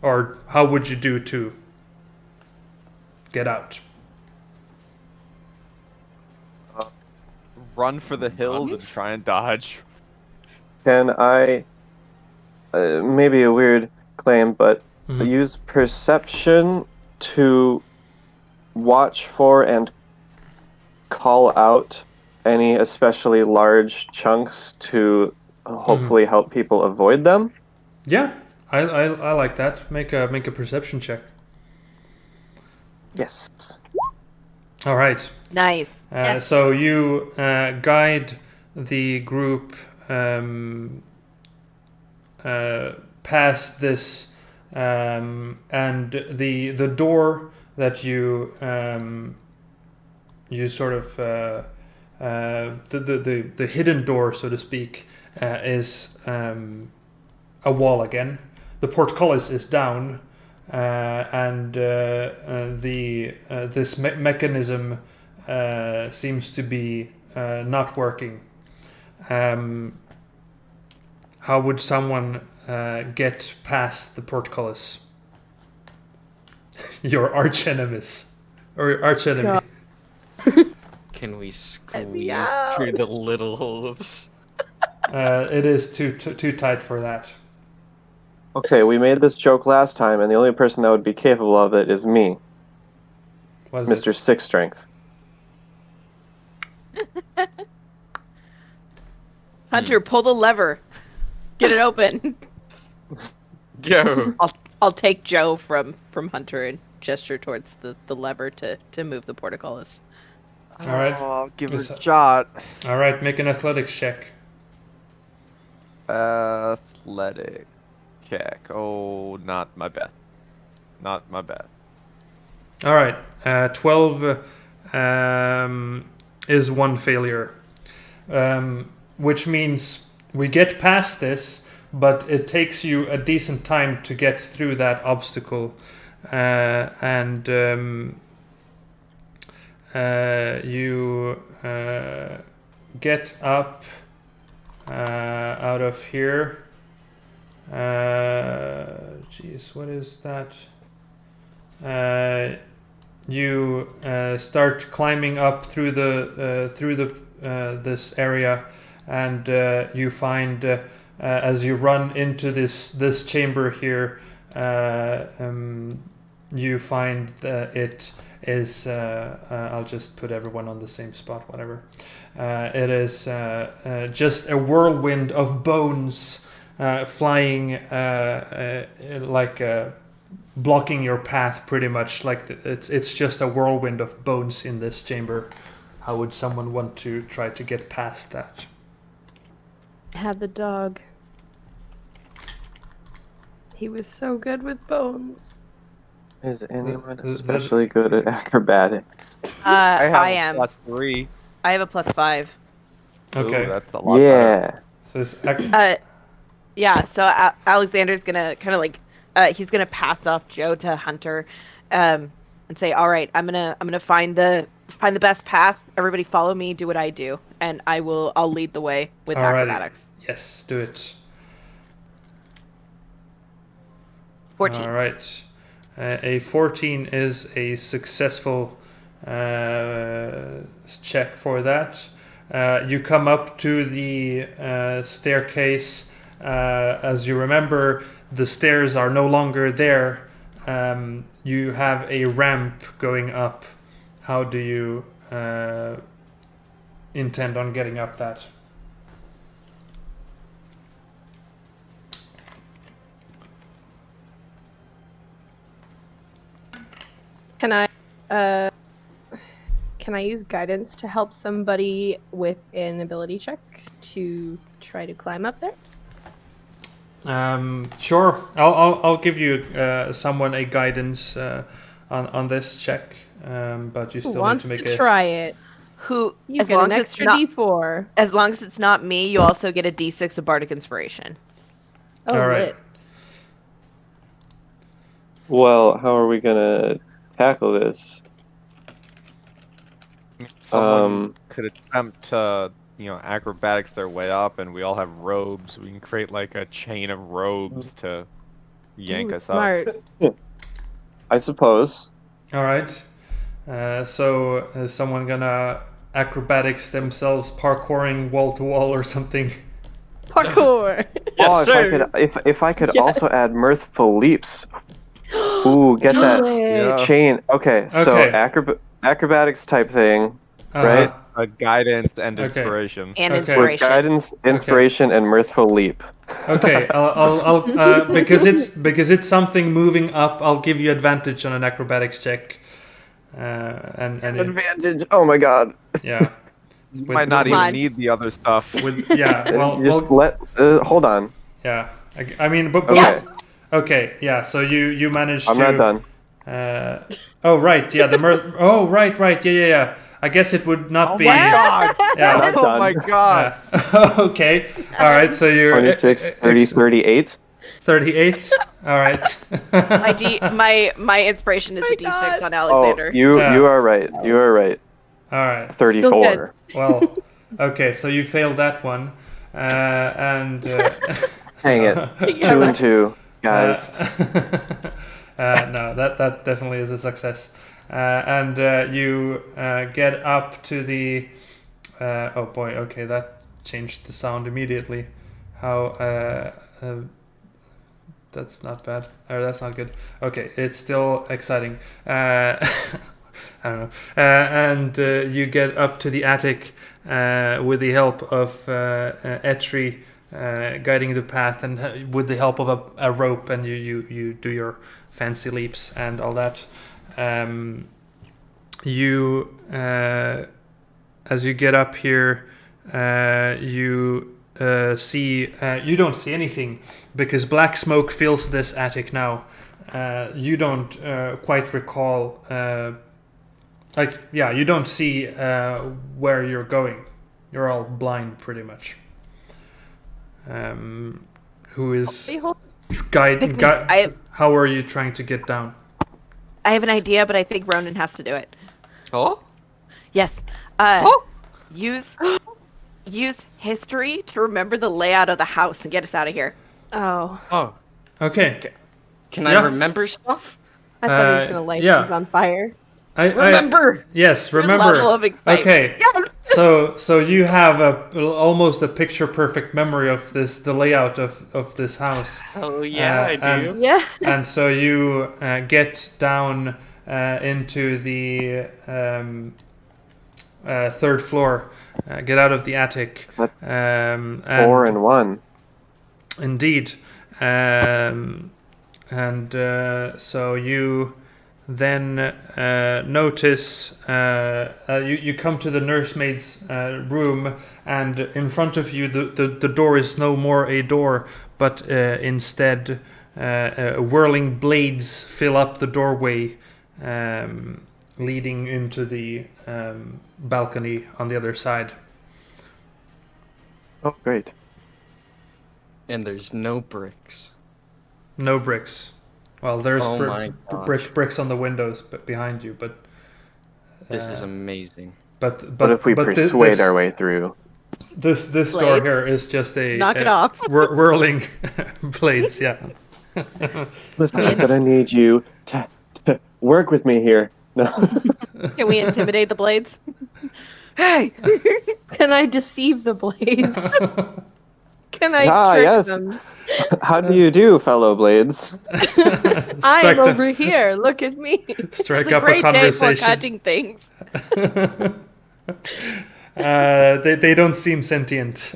Or how would you do to get out? Run for the hills and try and dodge. Can I, maybe a weird claim, but Mhm. use perception to watch for and call out any especially large chunks to hopefully help people avoid them? Yeah, I like that. Make a perception check. Yes. All right. Nice. So you guide the group past this, and the door that you sort of the hidden door, so to speak, is a wall again. The portcullis is down, and this mechanism seems to be not working. How would someone get past the portcullis? Your arch-enemies. Or arch-enemy. God. Can we me squeeze out. through the little holes? It is too tight for that. Okay, we made this joke last time, and the only person that would be capable of it is me, What is Mr. it? Six Strength. Hunter, pull the lever. Get it open. Go. I'll take Joe from Hunter and gesture towards the lever to move the portcullis. All right. Oh, I'll give it Yes, a shot. All right, make an athletics check. Athletic check. Oh, not my bad. Not my bad. All right, 12 is one failure, which means we get past this, but it takes you a decent time to get through that obstacle, and you get up out of here. Jeez, what is that? You start climbing up through this area, and you find as you run into this chamber here, you find that it is. I'll just put everyone on the same spot. Whatever. It is just a whirlwind of bones flying like. Blocking your path pretty much, like it's just a whirlwind of bones in this chamber. how would someone want to try to get past that? Had the dog. He was so good with bones. Is anyone the- especially good at acrobatics? I have I a am. +3. I have a +5. Okay. Ooh, that's a lot better. Yeah. So it's Yeah. So Alexander's gonna kind of like, he's gonna pass off Joe to Hunter, and say, "All right, I'm gonna find the best path. Everybody, follow me. Do what I do, and I'll lead the way with Alrighty. acrobatics." yes, do it. 14. All right. A 14 is a successful check for that. You come up to the staircase. As you remember, the stairs are no longer there. You have a ramp going up. How do you intend on getting up that? Can I use guidance to help somebody with an ability check to try to climb up there? Sure. I'll give you someone a guidance on this check, but you Who still need wants to make to a. try it? Who? You as get long an as it's extra not, D4. as long as it's not me, you also get a D6 of bardic inspiration. Oh, All right. lit. Well, how are we gonna tackle this? Someone could attempt to, acrobatics their way up, and we all have robes. We can create like a chain of robes to yank Ooh, us smart. up. I suppose. All right. So is someone gonna acrobatics themselves, parkouring wall to wall or something? Parkour. Yes, sir. If I could Yes. also add mirthful leaps. Ooh, get Do that it. Yeah. chain. Okay, so Okay. acrobatics type thing, Uh-huh. right? A guidance and Okay. inspiration. And Okay. With inspiration. guidance, inspiration, and mirthful leap. Okay, I'll because it's something moving up. I'll give you advantage on an acrobatics check. And Advantage. Oh my god. yeah. You With- might not Come even on. need the other stuff. With yeah. Well, Just well hold on. yeah. I mean, but Okay, okay. Yeah. So you managed I'm to. not done. Oh right. Yeah. The mirth. Oh right. Yeah. I guess it would not Oh be. my god! Yeah. Not Oh done. my god! Yeah. Okay. All right. So you're 26, 30, 38. 38. All right. My inspiration is a D6 God. on Oh, Alexander. you Yeah. are right. You are right. All right. 34. Well, okay. So you failed that one, and Dang it. 2 and 2, guys. no, that definitely is a success. And you get up to the. Oh boy. Okay, that changed the sound immediately. How? That's not bad. Or that's not good. Okay, it's still exciting. I don't know. And you get up to the attic with the help of Etri guiding the path, and with the help of a rope, and you do your fancy leaps and all that. You as you get up here, you see you don't see anything because black smoke fills this attic now. You don't quite recall. You don't see where you're going. You're all blind, pretty much. Who is guide? How are you trying to get down? I have an idea, but I think Ronan has to do it. Oh? Yes. Oh? Use history to remember the layout of the house and get us out of here. Oh, Oh. Okay. Can Yeah. I remember stuff? I thought he was gonna light yeah. things on fire. Remember! Yes, Your remember. level of excitement. Okay. So you have almost a picture perfect memory of the layout of this house. Oh yeah, I do. Yeah. And so you get down into the third floor, get out of the attic. 4 And and 1. indeed. So you then notice you come to the nursemaid's room, and in front of you the door is no more a door, but instead whirling blades fill up the doorway, leading into the balcony on the other side. Oh, great. And there's no bricks. No bricks. Well, there's Oh my gosh. bricks on the windows behind you, but This is amazing. but if we persuade our way through? This door Blades? here is just a Knock it off. whirling blades. Yeah. Listen, I'm gonna need you to work with me here. No. Can we intimidate the blades? Hey! Can I deceive the blades? Can I Ah, trick yes. them? How do you do, fellow blades? I'm over here. Look at me. Strike It's a up a great day for conversation. cutting things. They don't seem sentient.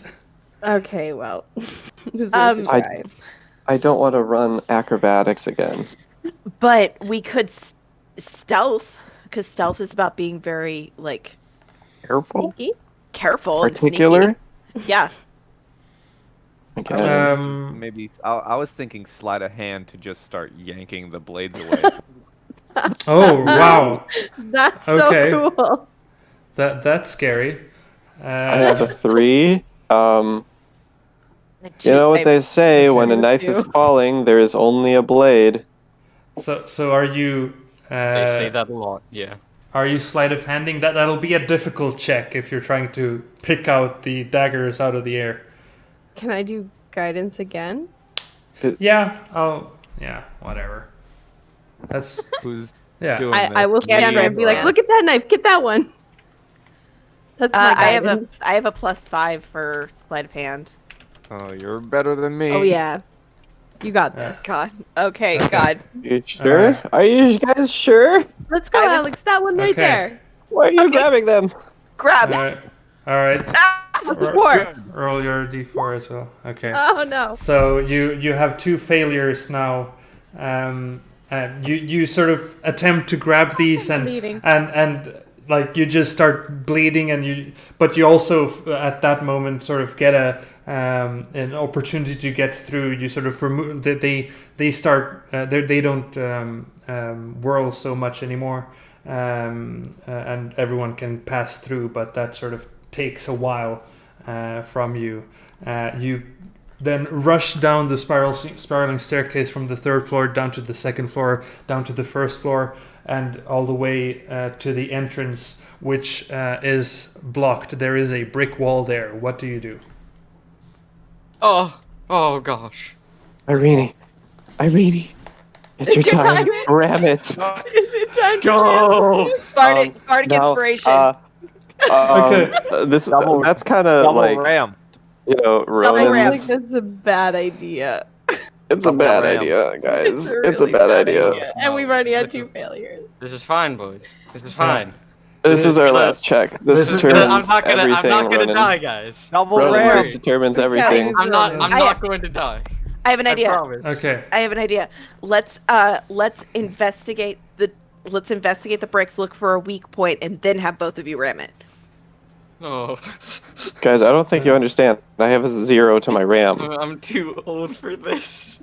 Okay, well. This is Um, a try. I don't want to run acrobatics again. But we could stealth, because stealth is about being very, like, Careful? Sneaky. careful. and Particular? sneaky. Yeah. Okay. Maybe I was thinking sleight of hand to just start yanking the blades away. Oh wow, That's so Okay. cool. that's scary. I have a 3. You Two- know what they say, when a Okay. knife is falling, there is only a blade. So are you? They say that a lot, yeah. Are you sleight of handing? That'll be a difficult check if you're trying to pick out the daggers out of the air. Can I do guidance again? Yeah. Yeah. Whatever. That's Who's yeah. doing I this? will Yeah, stand there and be like, yeah. look at that knife, get that one. That's my I have guidance. a +5 for sleight of hand. Oh, you're better than me. Oh yeah. You got Yeah. this. God. Okay, Okay. God. You sure? Alright. Are you guys sure? Let's go, I was- Alex. That one right Okay. there. Why are you grabbing them? Grab it. All right. What's Ro- for? Roll your d4 as well. Okay. Oh no. So you have 2 failures now. You sort of attempt to grab these Bleeding. and like you just start bleeding, but you also at that moment sort of get an opportunity to get through. You sort of remove they start they don't whirl so much anymore, and everyone can pass through, but that sort of takes a while from you. You then rush down the spiraling staircase from the 3rd floor down to the 2nd floor, down to the 1st floor, and all the way to the entrance, which is blocked. There is a brick wall there. What do you do? Oh gosh. Irene, it's your time. Ram it. Is it time to Go! Bardic Now, inspiration. Okay. That's kind of Double like, ram. you know, I Ronan's. think that's a bad idea. It's a Double bad ram. idea, guys. It's a really bad idea. And we've already had 2 failures. This is fine, boys. This is fine. This is our gonna- last check. This I'm determines not gonna everything, Ronan. die, guys. Double Ronan, ram. this determines everything. I'm not I- going to die. I have an I idea. promise. Okay. I have an idea. Let's investigate the bricks, look for a weak point, and then have both of you ram it. Oh. Guys, I don't think you understand. I have a 0 to my ram. I'm too old for this.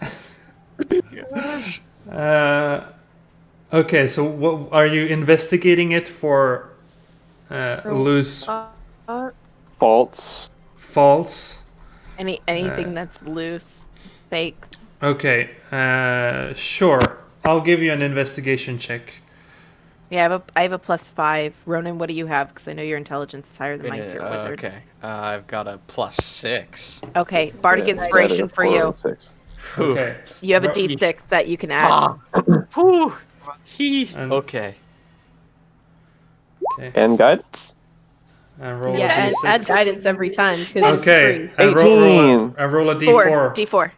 Gosh. Okay. So what are you investigating it for? Loose Faults. faults. Anything that's loose, fake. Okay. Sure. I'll give you an investigation check. Yeah, I have a +5. Ronan, what do you have? Because I know your intelligence is higher than mine. 'cause you're a wizard. Okay. I've got a +6. Okay, bardic Yeah, inspiration for you. 6. Okay. You have a Right. D6 that you can add. Ah. Whew. And- Okay. Okay. And guidance. And roll Yeah, a and d6. add guidance every time because Okay. it's And 18. roll a Four. d4. D4.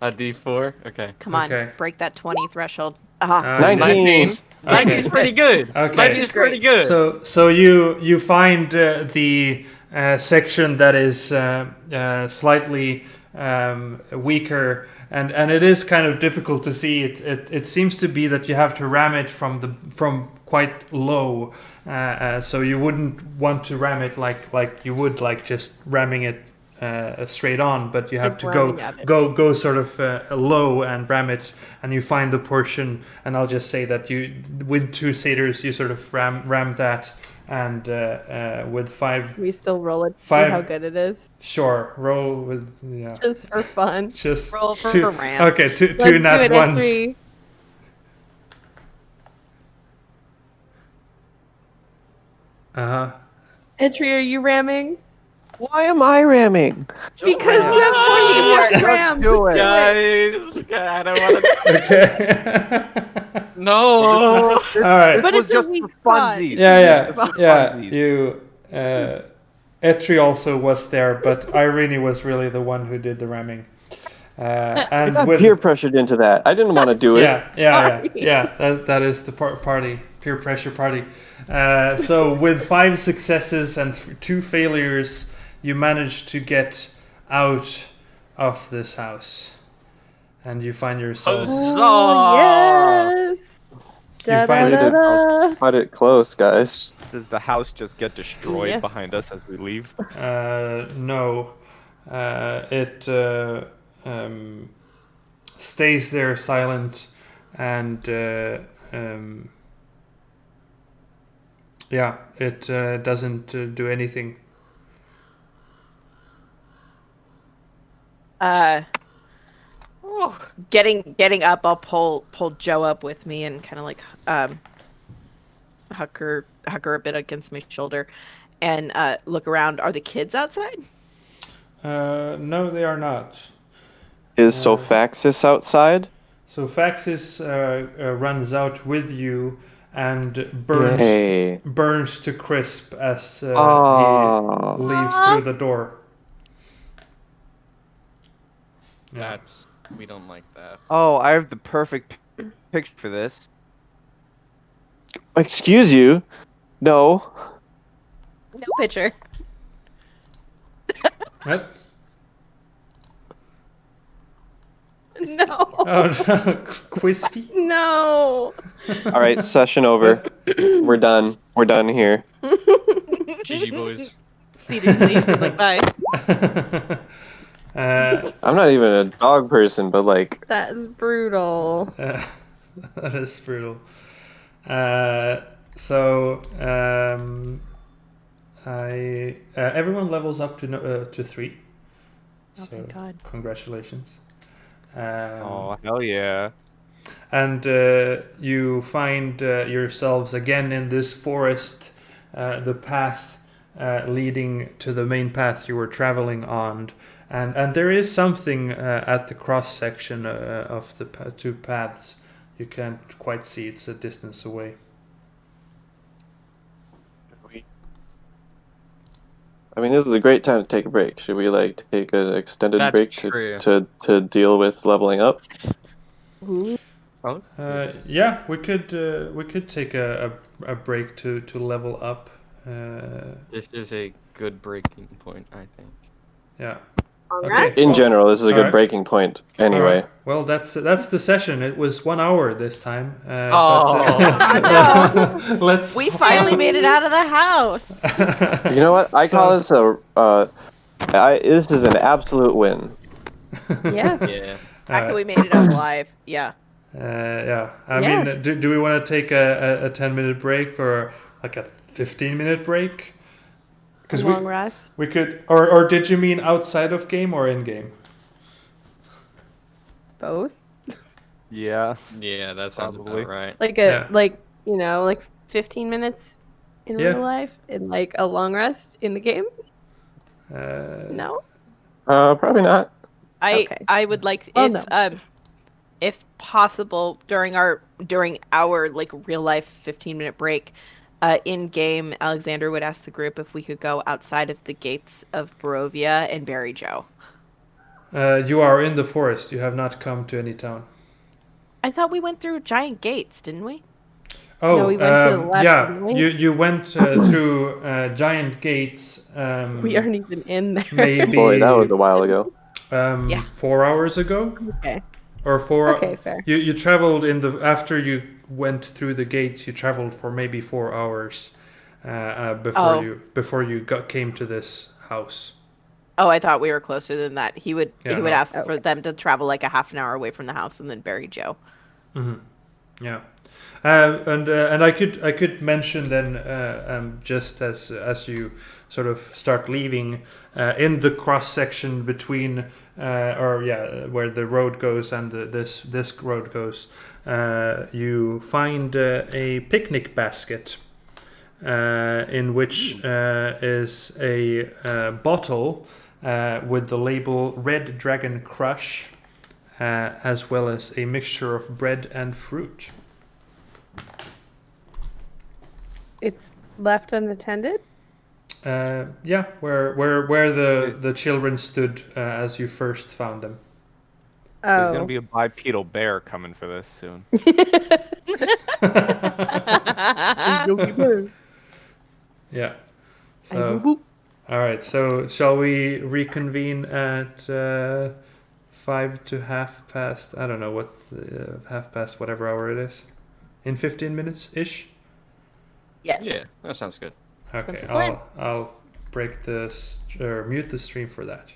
A D4. Okay. Come on, Okay. break that 20 threshold. Uh-huh. 19. 19's pretty good. Okay. 19's pretty good. So you find the section that is slightly weaker, and it is kind of difficult to see. It seems to be that you have to ram it from quite low, so you wouldn't want to ram it like you would like just ramming it straight on, but you have Like to ramming at it. go sort of low and ram it, and you find the portion. And I'll just say that you with 2 satyrs you sort of ram that, and with 5 We still roll it to see Five- how good it is. sure roll with Just for fun. just Roll for 2 rams. okay 2 Let's two do nat it at ones. 3. Entry, are you ramming? Why am I ramming? Because you have 40 more grams. do it. Guys, I don't want to. Okay. No. All right. This But was it's a just weak for spot. funsies. Yeah, This was yeah. funsies. You, Etri also was there, but Irene was really the one who did the ramming. I And got with peer pressured into that. I didn't want to do it. yeah. That is the party, peer pressure party. So with 5 successes and 2 failures, you managed to get out of this house, and you find yourself. Oh, yes. You find it Da-da-da-da. Cut it close, guys. Does the house just get destroyed Yeah. behind us as we leave? No, it stays there silent, and yeah, it doesn't do anything. Getting up, I'll pull Joe up with me and kind of like hug her a bit against my shoulder, and look around. Are the kids outside? No, they are not. Is Sophaxis outside? So Faxis runs out with you and Yay. burns to crisp as Aw. he leaves through the door. Yeah. We don't like that. Oh, I have the perfect picture for this. Excuse you? No. No picture. What? No. Oh no, Quispy. No. All right, session over. We're done. We're done here. GG boys. Cedar leaves. I'm like, bye. I'm not even a dog person, but like, That's brutal. That is brutal. So everyone levels up to 3. Oh, thank God. Congratulations. Oh, hell yeah. And you find yourselves again in this forest, the path leading to the main path you were traveling on. And there is something at the cross section of the 2 paths. You can't quite see, it's a distance away. I mean, this is a great time to take a break. Should we like take an extended That's break true. to deal with leveling up? Yeah, we could take a break to level up. This is a good breaking point, I think. Yeah. Alright. In general, this is a good Alright. breaking point. Anyway, Alright. Well, that's the session. It was 1 hour this time. Oh. Let's. We finally made it out of the house. you know what? I call So- this this is an absolute win. Yeah. Yeah. The fact that we made it out alive. Yeah. Yeah. I Yeah. mean, do we want to take a 10-minute break or like a 15-minute break? Because Long rest. we could, or did you mean outside of game or in game? Both. Yeah. Yeah, that sounds Probably. about right. Like Yeah. like 15 minutes in Yeah. real life and like a long rest in the game? No. Probably not. Okay. I would like Oh, if no. if possible during our like real life 15-minute break, in game, Alexander would ask the group if we could go outside of the gates of Barovia and bury Joe. You are in the forest. You have not come to any town. I thought we went through giant gates, didn't we? Oh, No, we went to the left, yeah. didn't we? You went through giant gates. We aren't even in there. Maybe Boy, that was a while ago. Yeah. 4 hours ago, Okay. or four. Okay, fair. You traveled after you went through the gates. You traveled for maybe 4 hours Oh. before you came to this house. Oh, I thought we were closer than that. He would Yeah, he would no. ask for them to travel like a half an hour away from the house and then bury Joe. Yeah, and I could mention then just as you sort of start leaving in the cross section between where the road goes and this road goes, you find a picnic basket in which is a bottle with the label Red Dragon Crush. As well as a mixture of bread and fruit. It's left unattended? Yeah, where the children stood as you first found them. There's gonna Oh. be a bipedal bear coming for this soon. Yeah. So, all right. So, shall we reconvene at 5 to half past? I don't know what half past whatever hour it is. In 15 minutes ish. Yes. Yeah, that sounds good. Okay, That's a plan. I'll break or mute the stream for that.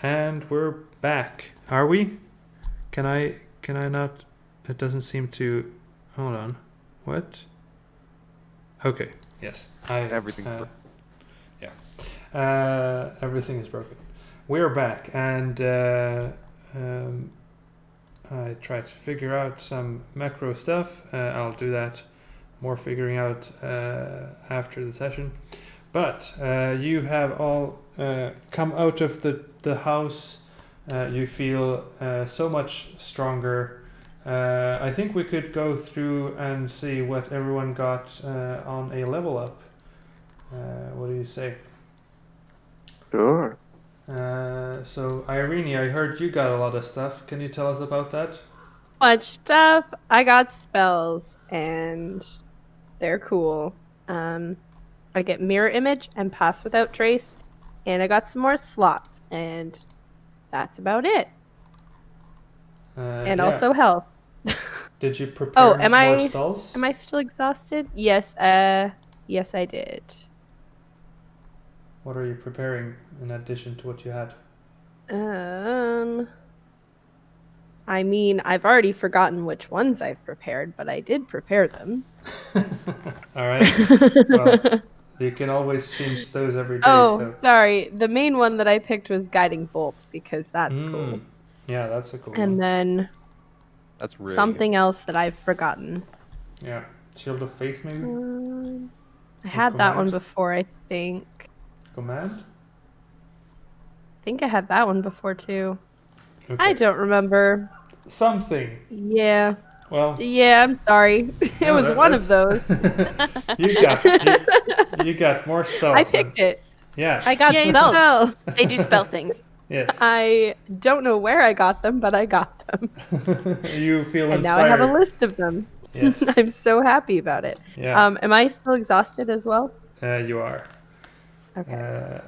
And we're back. Are we? Can I not? It doesn't seem to. Hold on. What? Okay. Yes. Everything's Everything is broken. We're back, and I tried to figure out some macro stuff. I'll do that. More figuring out after the session. But you have all come out of the house. You feel so much stronger. I think we could go through and see what everyone got on a level up. What do you say? Sure. So, Irene, I heard you got a lot of stuff. Can you tell us about that? Much stuff. I got spells, and they're cool. I get mirror image and pass without trace, and I got some more slots, and that's about it. And yeah. also health. Did you prepare am more I- spells? Am I still exhausted? Yes. Yes, I did. What are you preparing in addition to what you had? I mean, I've already forgotten which ones I've prepared, but I did prepare them. All right. Well, you can always change those every day. Oh, So. sorry. The main one that I picked was Guiding Bolt because that's cool. Yeah, that's a cool And one. then That's really something else that I've forgotten. Yeah. Shield of Faith, maybe? I had that one Command? before, I think. Command? I think I had that one before too. Okay. I don't remember. Something. Yeah. Well, Yeah, I'm sorry. It no, was one of those. you got more spells. I picked it. Yeah. I got Yay, the spells. spell. They do spell things. Yes. I don't know where I got them, but I got them. You feel And now inspired. I have a list of them. Yes. I'm so happy about it. Yeah. Am I still exhausted as well? You are. Okay.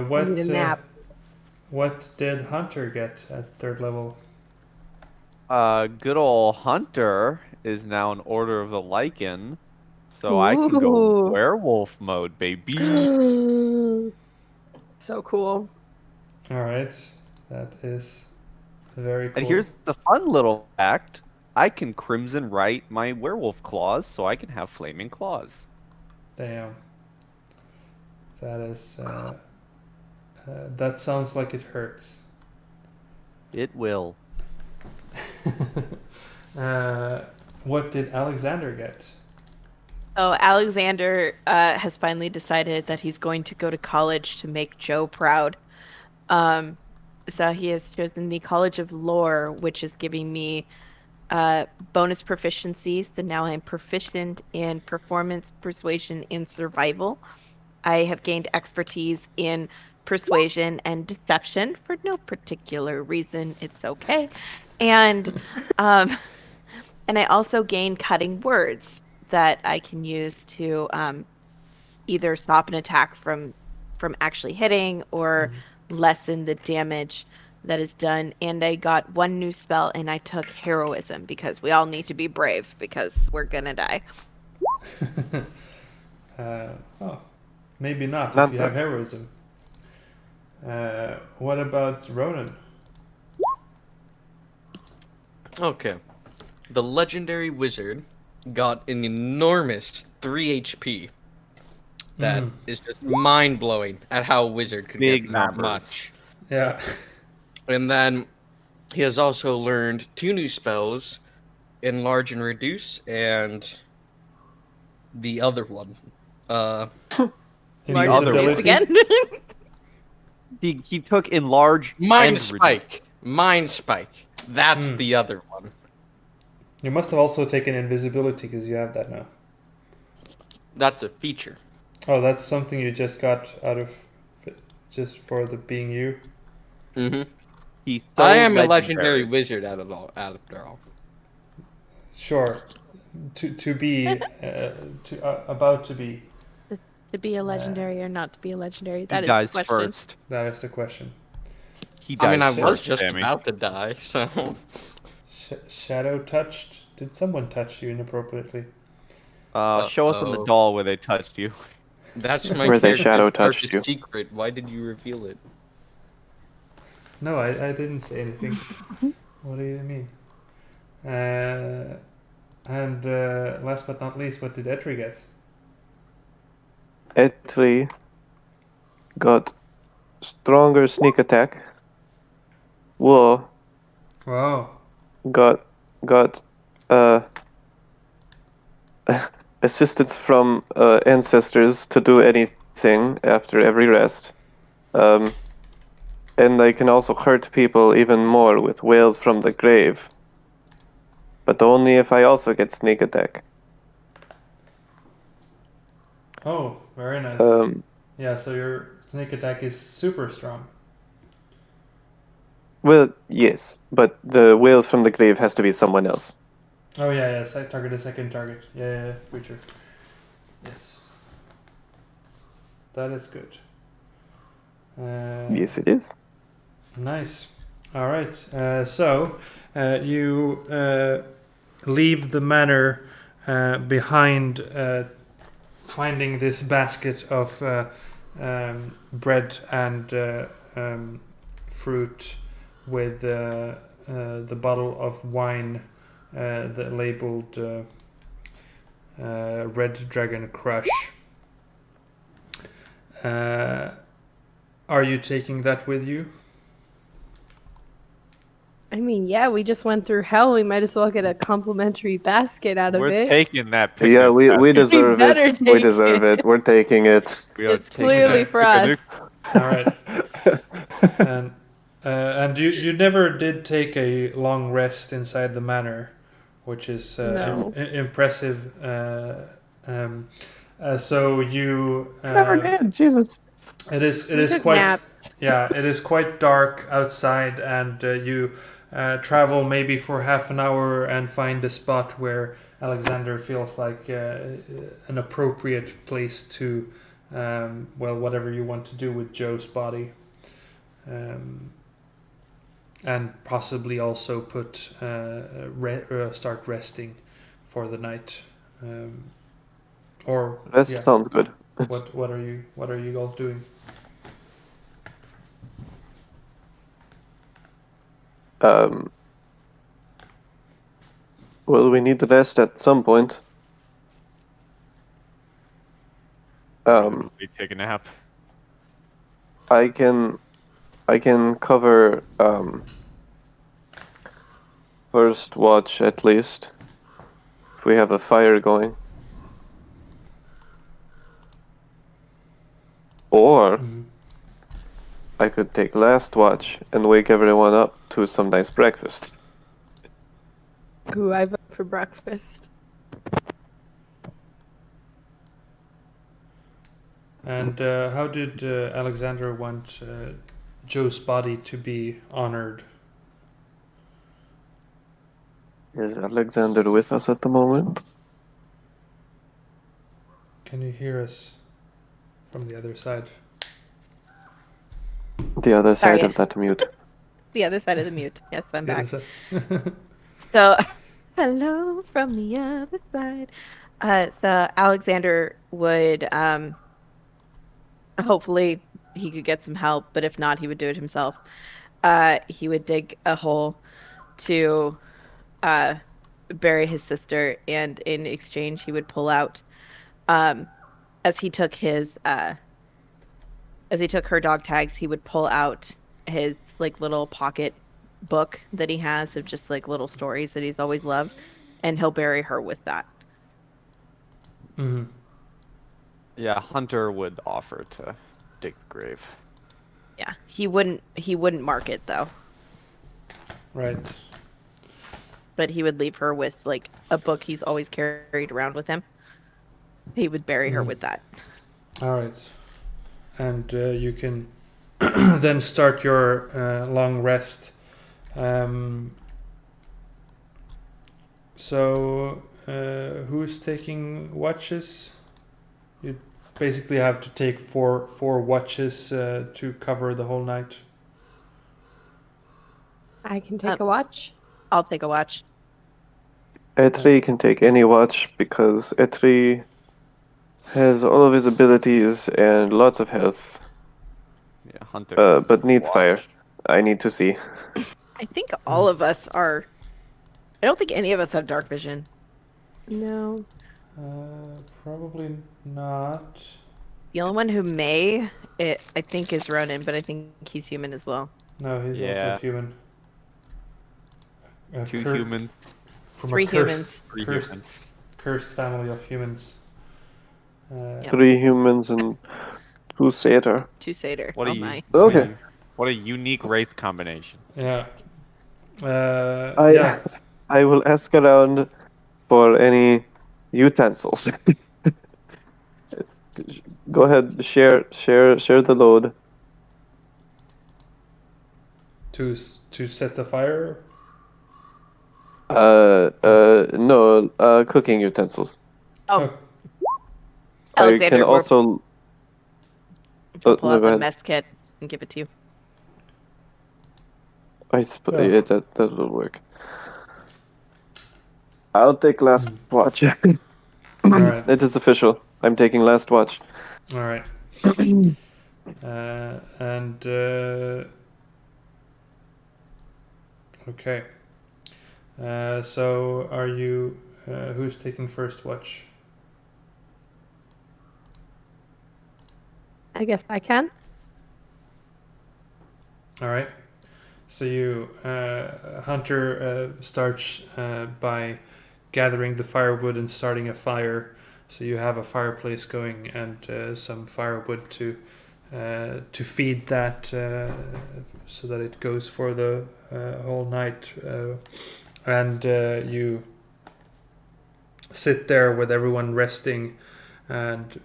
What? I need a nap. What did Hunter get at 3rd level? Good old Hunter is now an Order of the Lycan, so I can go Ooh. werewolf mode, baby. So cool. All right, that is very cool. And here's the fun little fact: I can Crimson Right my werewolf claws, so I can have flaming claws. Damn. That is. That sounds like it hurts. It will. What did Alexander get? Oh, Alexander has finally decided that he's going to go to college to make Joe proud. So he has chosen the College of Lore, which is giving me bonus proficiencies. So now I'm proficient in performance, persuasion, and survival. I have gained expertise in persuasion and deception for no particular reason. It's okay. And and I also gain cutting words that I can use to either stop an attack from actually hitting or lessen the damage that is done. And I got one new spell, and I took heroism because we all need to be brave because we're gonna die. Oh, maybe not Not if you so. have heroism. What about Ronan? Okay. The legendary wizard got an enormous 3 HP. That is just mind blowing at how a wizard could Big get that numbers. much. Yeah. And then he has also learned 2 new spells, Enlarge and Reduce, and the other one. Large other reduce one. again. He took Enlarge Mind and Spike. Mind Spike. That's the other one. You must have also taken invisibility because you have that now. That's a feature. Oh, that's something you just got out of, just for the being you. Mm-hmm. He's I so am a legendary. legendary wizard after all. Sure. To be about to be. To be a legendary or not to be a legendary? That He is dies the question. first. That is the question. He I mean, I dies was first, just Sammy. about to die, so. Shadow touched. Did someone touch you inappropriately? Show us on the Uh-oh. doll where they touched you. That's my Where they character's shadow touched darkest you. secret. Why did you reveal it? No, I didn't say anything. What do you mean? And last but not least, what did Etri get? Etri got stronger sneak attack. Whoa. Wow. Got assistance from ancestors to do anything after every rest. And I can also hurt people even more with wails from the grave. But only if I also get sneak attack. Oh, very nice. Yeah, so your sneak attack is super strong. Well, yes, but the wails from the grave has to be someone else. Oh yeah, target a second target. Yeah, creature. Yes. That is good. Yes, it is. Nice. All right. So you leave the manor behind, finding this basket of bread and fruit with the bottle of wine that labeled Red Dragon Crush. Are you taking that with you? I mean, yeah, we just went through hell. We might as well get a complimentary basket out of We're it. taking that picnic. Yeah, we basket. deserve better it. We take deserve it. We're taking it. We are It's taking clearly that for us. picnic. All right. And you never did take a long rest inside the manor, which is No. impressive. So you Never did. Jesus. it is We took quite naps. yeah, it is quite dark outside, and you travel maybe for half an hour and find a spot where Alexander feels like an appropriate place to whatever you want to do with Joe's body. And possibly also put start resting for the night, or Rest sounds good. what are you guys doing? Well, we need rest at some point. We take a nap. I can cover first watch at least if we have a fire going. Or I could take last watch and wake everyone up to some nice breakfast. Ooh, I vote for breakfast. And how did Alexander want Joe's body to be honored? Is Alexander with us at the moment? Can you hear us from the other side? The other Sorry. side of that mute. The other side of the mute. Yes, I'm The back. other side. So, hello from the other side. So Alexander would, hopefully he could get some help, but if not, he would do it himself. He would dig a hole to bury his sister, and in exchange, he would pull out, as he took her dog tags, he would pull out his like little pocket book that he has of just like little stories that he's always loved, and he'll bury her with that. Mm-hmm. Yeah, Hunter would offer to dig the grave. Yeah, he wouldn't mark it though, Right. but he would leave her with like a book he's always carried around with him. He would bury her with that. All right. And you can then start your long rest. So who's taking watches? You basically have to take four watches to cover the whole night. I can take a watch. I'll take a watch. Etri can take any watch because Etri has all of his abilities and lots of health, Yeah, Hunter. but needs watch. fire. I need to see. I think all of us are. I don't think any of us have dark vision. No. Probably not. The only one who may, I think, is Ronan, but I think he's human as well. No, he's Yeah. also human. 2 humans, From 3 a cursed, humans. 3 cursed, humans. cursed family of humans. Yep. 3 humans and 2 satyr. 2 satyr. What Oh a u- my. Okay. What a unique race combination. Yeah. I I will ask around for any utensils. Go ahead, share the load. To set the fire. No, cooking utensils. Oh, I Alexander, can also. we'll pull no, out go the ahead. mess kit and give it to you. I suppose Yeah. that will work. I'll take last watch. Alright. It is official. I'm taking last watch. Alright. And okay. So are you? Who's taking first watch? I guess I can. All right. So you, Hunter, starts by gathering the firewood and starting a fire. So you have a fireplace going and some firewood to feed that, so that it goes for the whole night. And you sit there with everyone resting and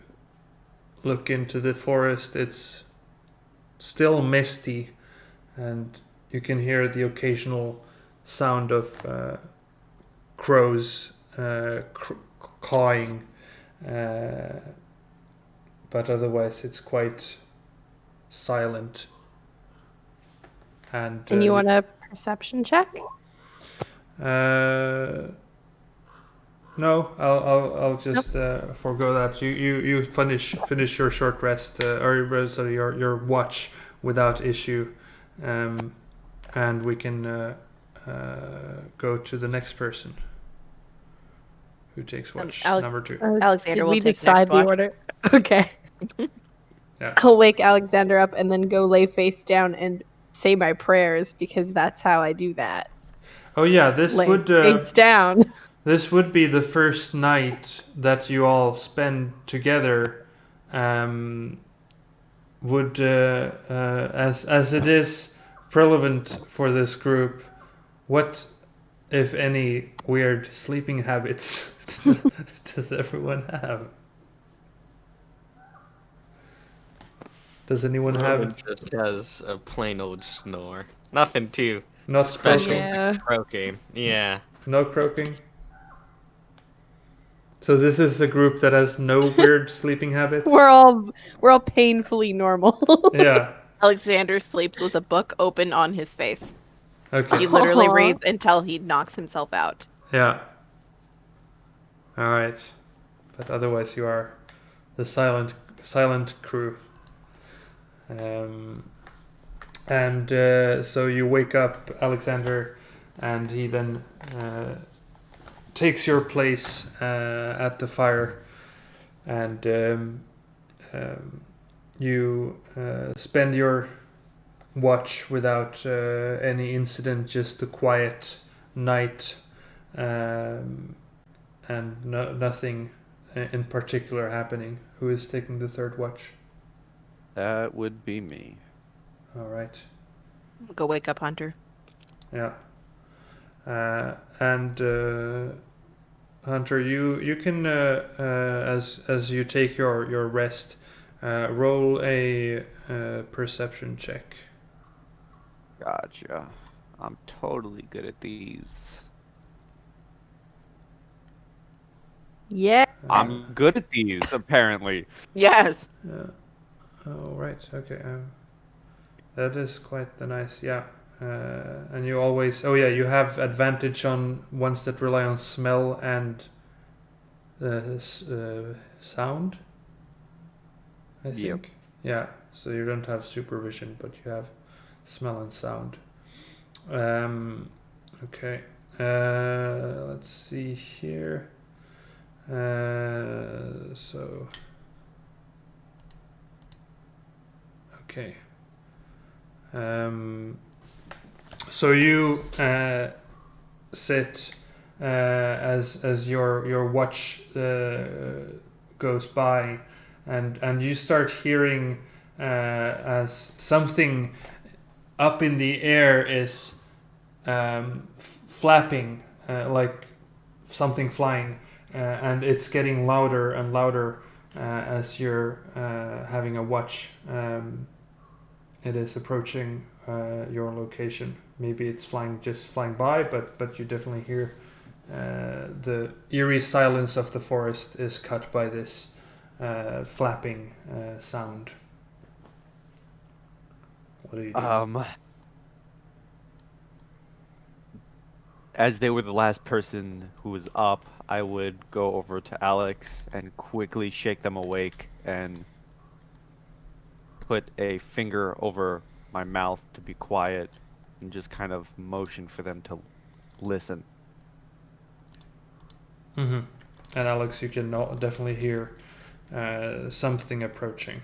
look into the forest. It's still misty, and you can hear the occasional sound of crows cawing, but otherwise it's quite silent. And And you want a perception check? No, I'll just forego that. You finish your short rest or sorry your watch without issue, and we can go to the next person who takes watch number 2. Alexander Did will we take decide next the watch. order? Okay. Yeah. I'll wake Alexander up and then go lay face down and say my prayers because that's how I do that. Oh yeah, this Lay would face down. this would be the first night that you all spend together. Would as it is relevant for this group, what, if any, weird sleeping habits does everyone have? Does anyone Roman have just has a plain old snore. Nothing too not special. croaking? Yeah. Croaking. Yeah. No croaking. So this is a group that has no weird sleeping habits. We're all painfully normal. Yeah. Alexander sleeps with a book open on his face. Okay. He literally Aw. reads until he knocks himself out. Yeah. All right. But otherwise, you are the silent crew. And so you wake up Alexander, and he then takes your place at the fire, and you spend your watch without any incident, just a quiet night, and nothing in particular happening. Who is taking the third watch? That would be me. All right. Go wake up Hunter. Yeah. And Hunter, you can as you take your rest, roll a perception check. Gotcha. I'm totally good at these. Yeah. I'm good at these, apparently. Yes. Oh right. Okay. That is quite the nice. Yeah. And you always. Oh yeah. You have advantage on ones that rely on smell and sound. I think. Yep. Yeah. So you don't have supervision, but you have smell and sound. Okay. Let's see here. So. Okay. So you sit as your watch goes by, and you start hearing as something up in the air is flapping like something flying, and it's getting louder and louder as you're having a watch. It is approaching your location. Maybe it's just flying by, but you definitely hear the eerie silence of the forest is cut by this flapping sound. What are you doing? As they were the last person who was up, I would go over to Alex and quickly shake them awake and put a finger over my mouth to be quiet and just kind of motion for them to listen. Mm-hmm. And Alex, you can definitely hear something approaching.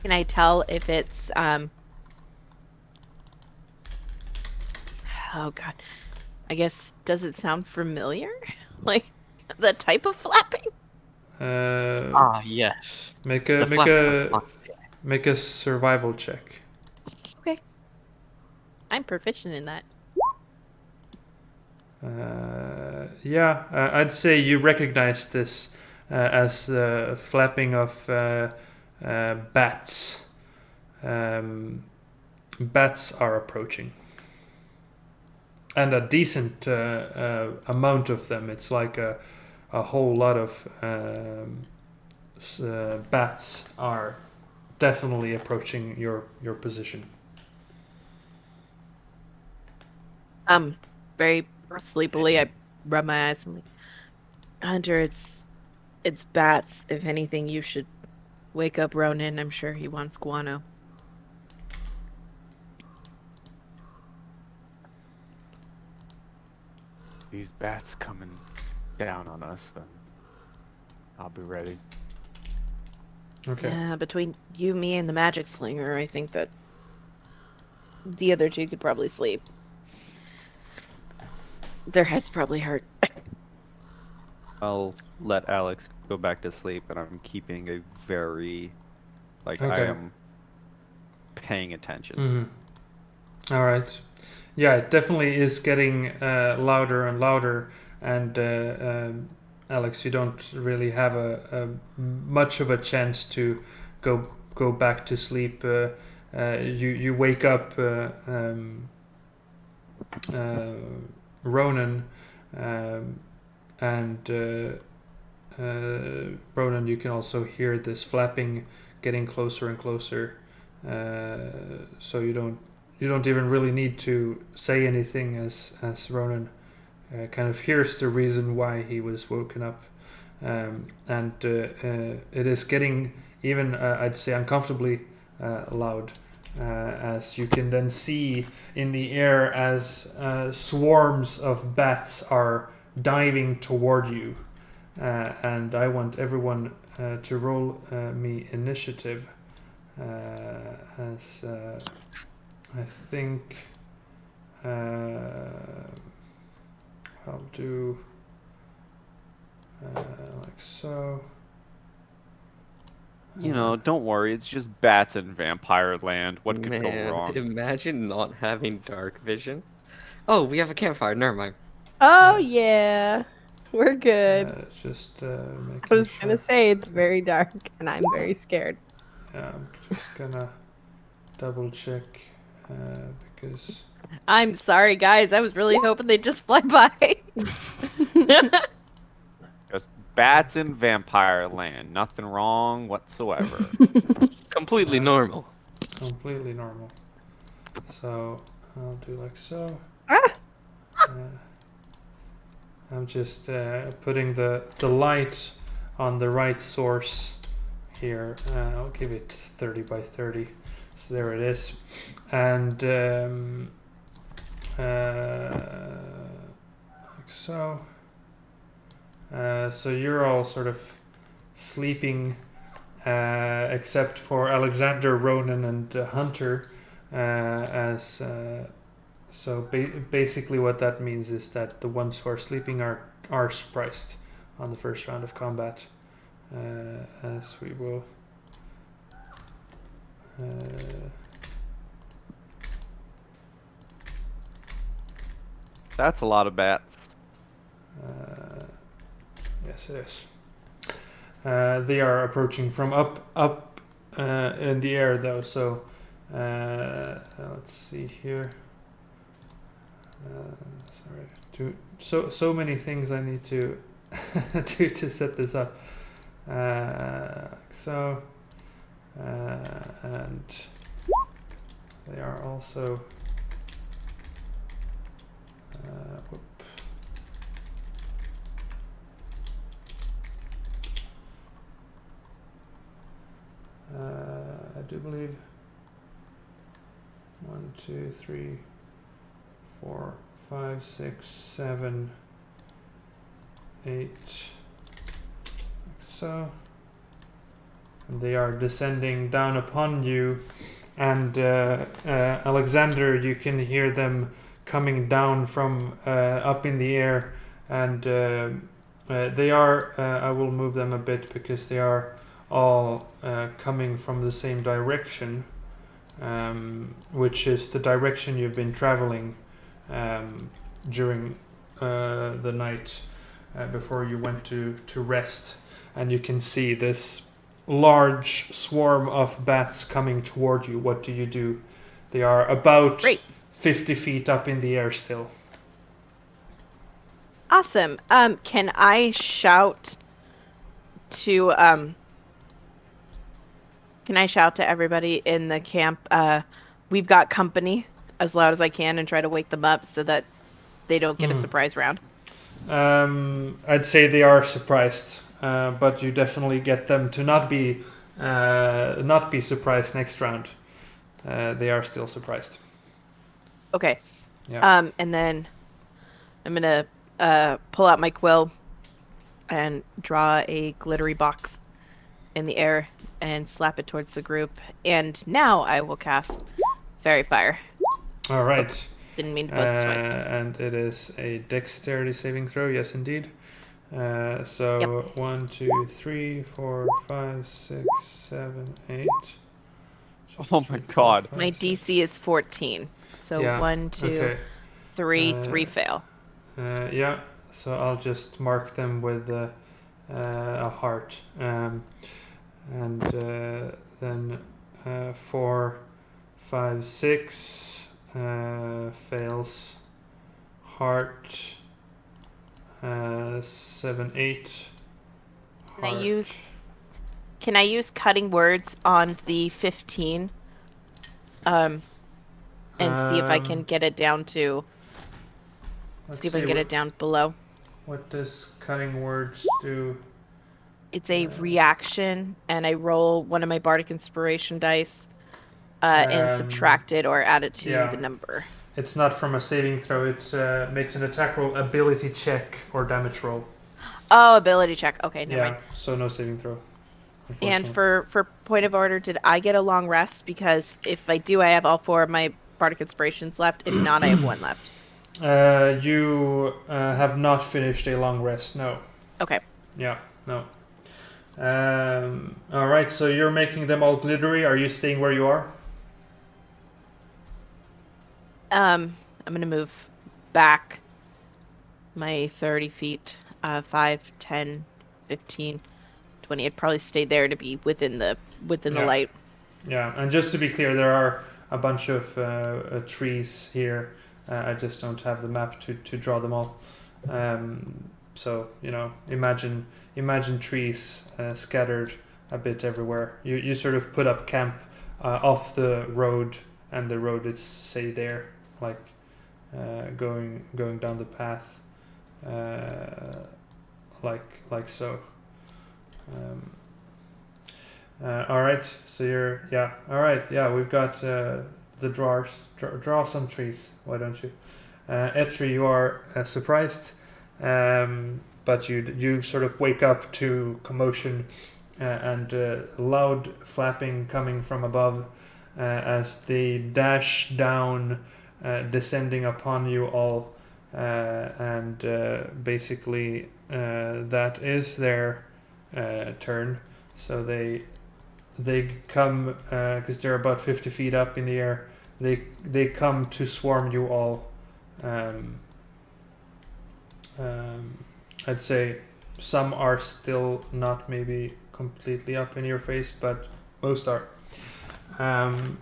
Can I tell if it's oh god, I guess, does it sound familiar? Like the type of flapping? Yes. Make The a survival check. Okay. I'm proficient in that. I'd say you recognize this as the flapping of bats. Bats are approaching. And a decent amount of them. It's like a whole lot of bats are definitely approaching your position. Very sleepily, I rub my eyes and like, Hunter, it's bats. If anything, you should wake up Ronan. I'm sure he wants guano. These bats coming down on us, then I'll be ready. Okay. Yeah, between you, me, and the magic slinger, I think that the other two could probably sleep. Their heads probably hurt. I'll let Alex go back to sleep, and I'm keeping a very, I Okay. am paying attention. Mm-hmm. All right. Yeah, it definitely is getting louder and louder, and Alex, you don't really have a much of a chance to go back to sleep. You wake up Ronan, and Ronan, you can also hear this flapping getting closer and closer. So you don't even really need to say anything as Ronan kind of hears the reason why he was woken up, and it is getting even I'd say uncomfortably loud, as you can then see in the air as swarms of bats are diving toward you, and I want everyone to roll me initiative, as I think I'll do like so. You know, don't worry. It's just bats in Vampire Land. What could go wrong? Imagine not having dark vision. Oh, we have a campfire. Never mind. Oh yeah, we're good. Just making I was sure. gonna say it's very dark and I'm very scared. Yeah, I'm just gonna double check because I'm sorry, guys. I was really hoping they'd just fly by. Just bats in Vampire Land. Nothing wrong whatsoever. Completely normal. completely normal. So I'll do like so. Ah! I'm just putting the light on the right source here. I'll give it 30 by 30. So there it is. And like so. So you're all sort of sleeping, except for Alexander, Ronan, and Hunter. So basically, what that means is that the ones who are sleeping are surprised on the first round of combat, as we will. That's a lot of bats. Yes, it is. They are approaching from up in the air, though. So let's see here. Sorry, so many things I need to do to set this up. And they are also. I do believe 1, 2, 3, 4, 5, 6, 7, 8, like so. And they are descending down upon you, and Alexander, you can hear them coming down from up in the air, and they are. I will move them a bit because they are all coming from the same direction, which is the direction you've been traveling during the night before you went to rest. And you can see this large swarm of bats coming toward you. What do? They are about Great. 50 feet up in the air still. Awesome. Can I shout to everybody in the camp, we've got company, as loud as I can, and try to wake them up so that they don't get a surprise round? I'd say they are surprised, but you definitely get them to not be surprised next round. They are still surprised. Okay. Yeah. And then I'm gonna pull out my quill and draw a glittery box in the air and slap it towards the group. And now I will cast Fairy Fire. All right. Oops, didn't mean to post it twice. And it is a dexterity saving throw. Yes, indeed. So Yep. 1, 2, 3, 4, 5, 6, 7, 8. Oh my god. My DC is 14. So Yeah, 1, 2, okay. 3, 3 fail. Yeah. So I'll just mark them with a heart. And then 4, 5, 6 fails. Heart. 7, 8. Heart. Can I use cutting words on the 15? And see if I can get it down to. See if I can get it down below. What does cutting words do? It's a reaction, and I roll one of my bardic inspiration dice, and subtract it or add it to the number. It's not from a saving throw. It makes an attack roll, ability check, or damage roll. Oh, ability check. Okay, never mind. So no saving throw. And for point of order, did I get a long rest? Because if I do, I have all 4 of my bardic inspirations left. If not, I have 1 left. You have not finished a long rest. No. Okay. Yeah. No. All right. So you're making them all glittery. Are you staying where you are? I'm gonna move back my 30 feet, 5, 10, 15, 20. I'd probably stay there to be within the light. Yeah, and just to be clear, there are a bunch of trees here. I just don't have the map to draw them all. So imagine trees scattered a bit everywhere. You sort of put up camp off the road, and the road is say there, like going down the path, like so. All right. So you're All right. Yeah, we've got the drawers. Draw some trees. Why don't you? Etri, you are surprised, but you sort of wake up to commotion and loud flapping coming from above as they dash down, descending upon you all, and basically that is their turn. So they come because they're about 50 feet up in the air. They come to swarm you all. I'd say some are still not maybe completely up in your face, but most are. And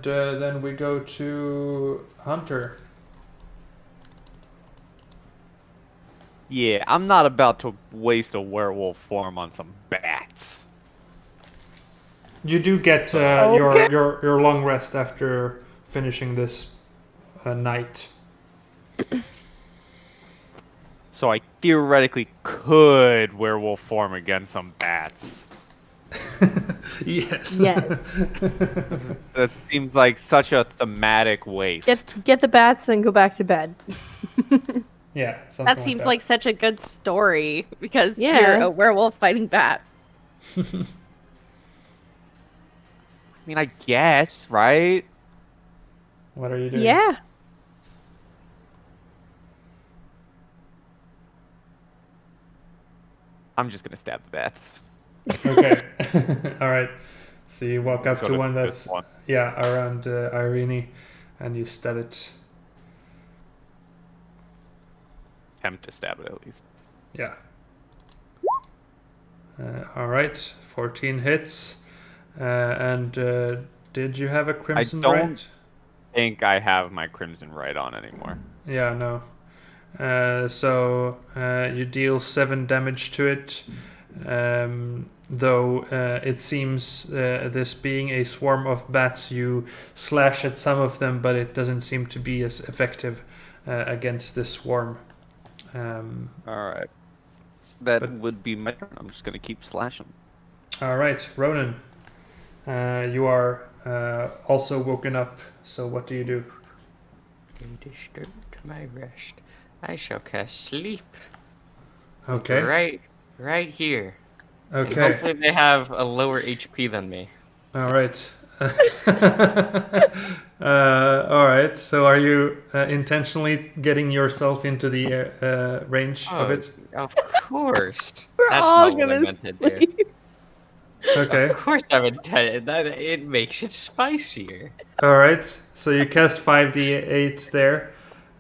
then we go to Hunter. Yeah, I'm not about to waste a werewolf form on some bats. You do get your long rest after finishing this night. So I theoretically could werewolf form against some bats. Yes. Yes. That seems like such a thematic waste. Get the bats, then go back to bed. Yeah. That seems like such a good story because Yeah. you're a werewolf fighting bats. I mean, I guess, right? What are you doing? Yeah. I'm just gonna stab the bats. Okay. All right. So you walk up Go to one this that's one. around Irene, and you stab it. Attempt to stab it at least. Yeah. All right. 14 hits. And did you have a crimson don't- right? Think I have my crimson right on anymore. Yeah. No. So you deal 7 damage to it. Though it seems this being a swarm of bats, you slash at some of them, but it doesn't seem to be as effective against this swarm. All right. That But- would be my turn. I'm just gonna keep slashing. All right, Ronan, you are also woken up. So what do you do? You disturbed my rest. I shall cast sleep. Okay. Right here. And Okay. hopefully they have a lower HP than me. All right. All right. So are you intentionally getting yourself into the range of it? Of course. We're That's all not what I gonna meant to do. sleep. Okay. Of course I'm intended. That it makes it spicier. All right. So you cast 5d8 there.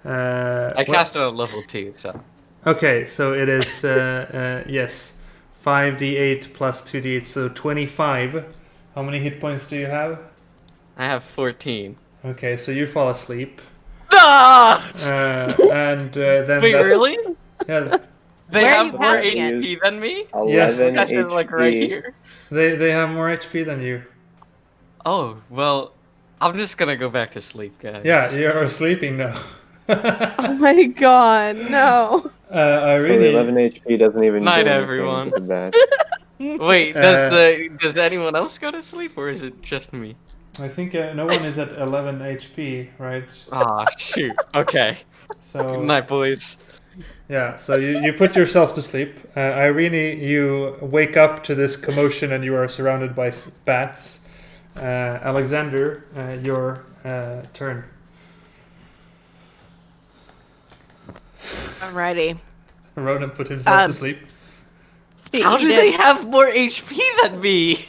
I what- cast it on level 2, so. Okay, so it is yes, 5d8 plus 2d8, so 25. How many hit points do you have? I have 14. Okay, so you fall asleep, Ah! and then Wait, that's, really? Yeah, They Where are have you more casting it? HP than me? 11 Yes. I cast it like right HP. here. they have more HP than you. Oh, well, I'm just gonna go back to sleep, guys. Yeah, you're sleeping now. Oh my god, no. So the 11 Irene, HP doesn't even Night, do anything everyone. to the bat. Wait, does anyone else go to sleep, or is it just me? I think no one is at 11 HP, right? Ah, shoot. Okay. So Good night, boys. yeah, so you put yourself to sleep. Irene, you wake up to this commotion and you are surrounded by bats. Alexander, your turn. Alrighty. Ronan put himself to sleep. How do they have more HP than me?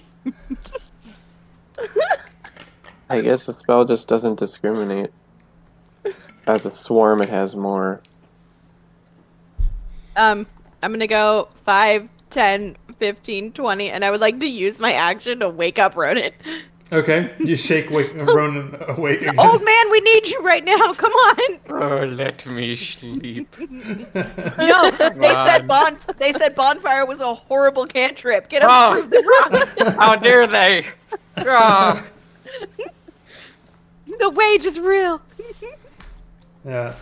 I guess the spell just doesn't discriminate. As a swarm, it has more. I'm gonna go 5, 10, 15, 20, and I would like to use my action to wake up Ronan. Okay, you shake Ronan awake again. Old man, we need you right now. Come on. Oh, let me sleep. No, they said bonfire was a horrible cantrip. Get up and prove them wrong. How dare they? Ah. The wage is real. Yeah.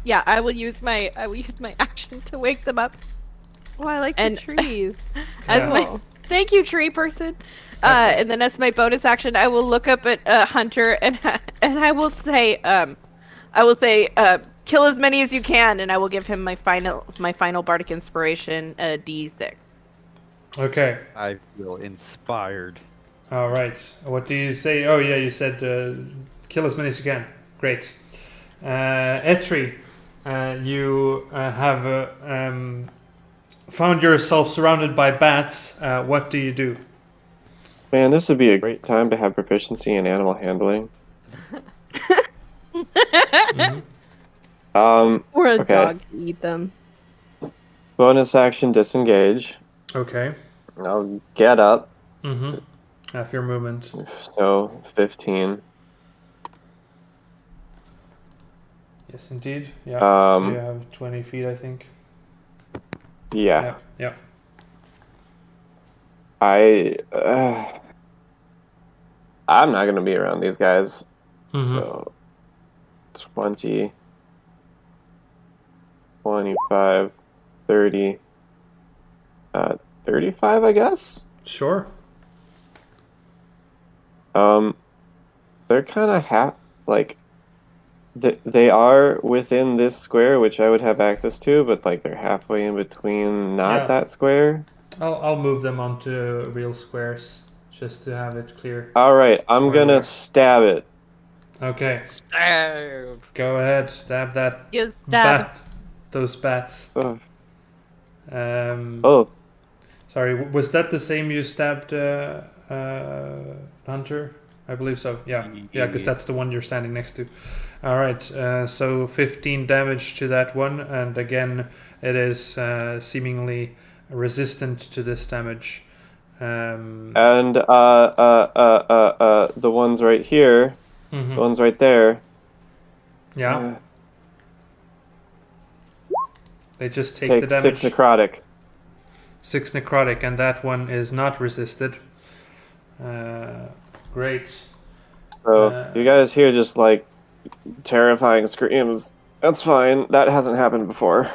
Yeah, I will use my action to wake them up. Oh, I like And- the trees. As Yeah. my Oh. Thank you, tree person. And then as my bonus action, I will look up at Hunter and I will say, kill as many as you can, and I will give him my final bardic inspiration, D6. Okay. I feel inspired. All right. What do you say? Oh yeah, you said kill as many as you can. Great. Etri, you have found yourself surrounded by bats. What do you do? Man, this would be a great time to have proficiency in animal handling. Or a Okay. dog to eat them. Bonus action disengage. Okay. I'll get up. Mm-hmm. Half your movement. So 15. Yes, indeed. Yeah. So you Um, have 20 feet, I think. yeah. Yeah. I'm not gonna be around these guys. Mhm. So 20, 25, 30, 35, I guess. Sure. They're kind of they are within this square, which I would have access to, but like they're halfway in between not Yeah. that square. I'll move them onto real squares just to have it clear. All right, I'm Where gonna they're- stab it. Okay. Stab. Go ahead. Stab that You stab. bat. Those bats. Ugh. Oh. Oh, Sorry. Was that the same you stabbed Hunter? I believe so. Yeah. Yeah, because that's the one you're standing next to. All right. So 15 damage to that one, and again, it is seemingly resistant to this damage. and the ones right here, Mhm. the ones right there. Yeah. They just take Take the damage. 6 necrotic. 6 necrotic, and that one is not resisted. Great. So you guys hear just like terrifying screams. That's fine. That hasn't happened before.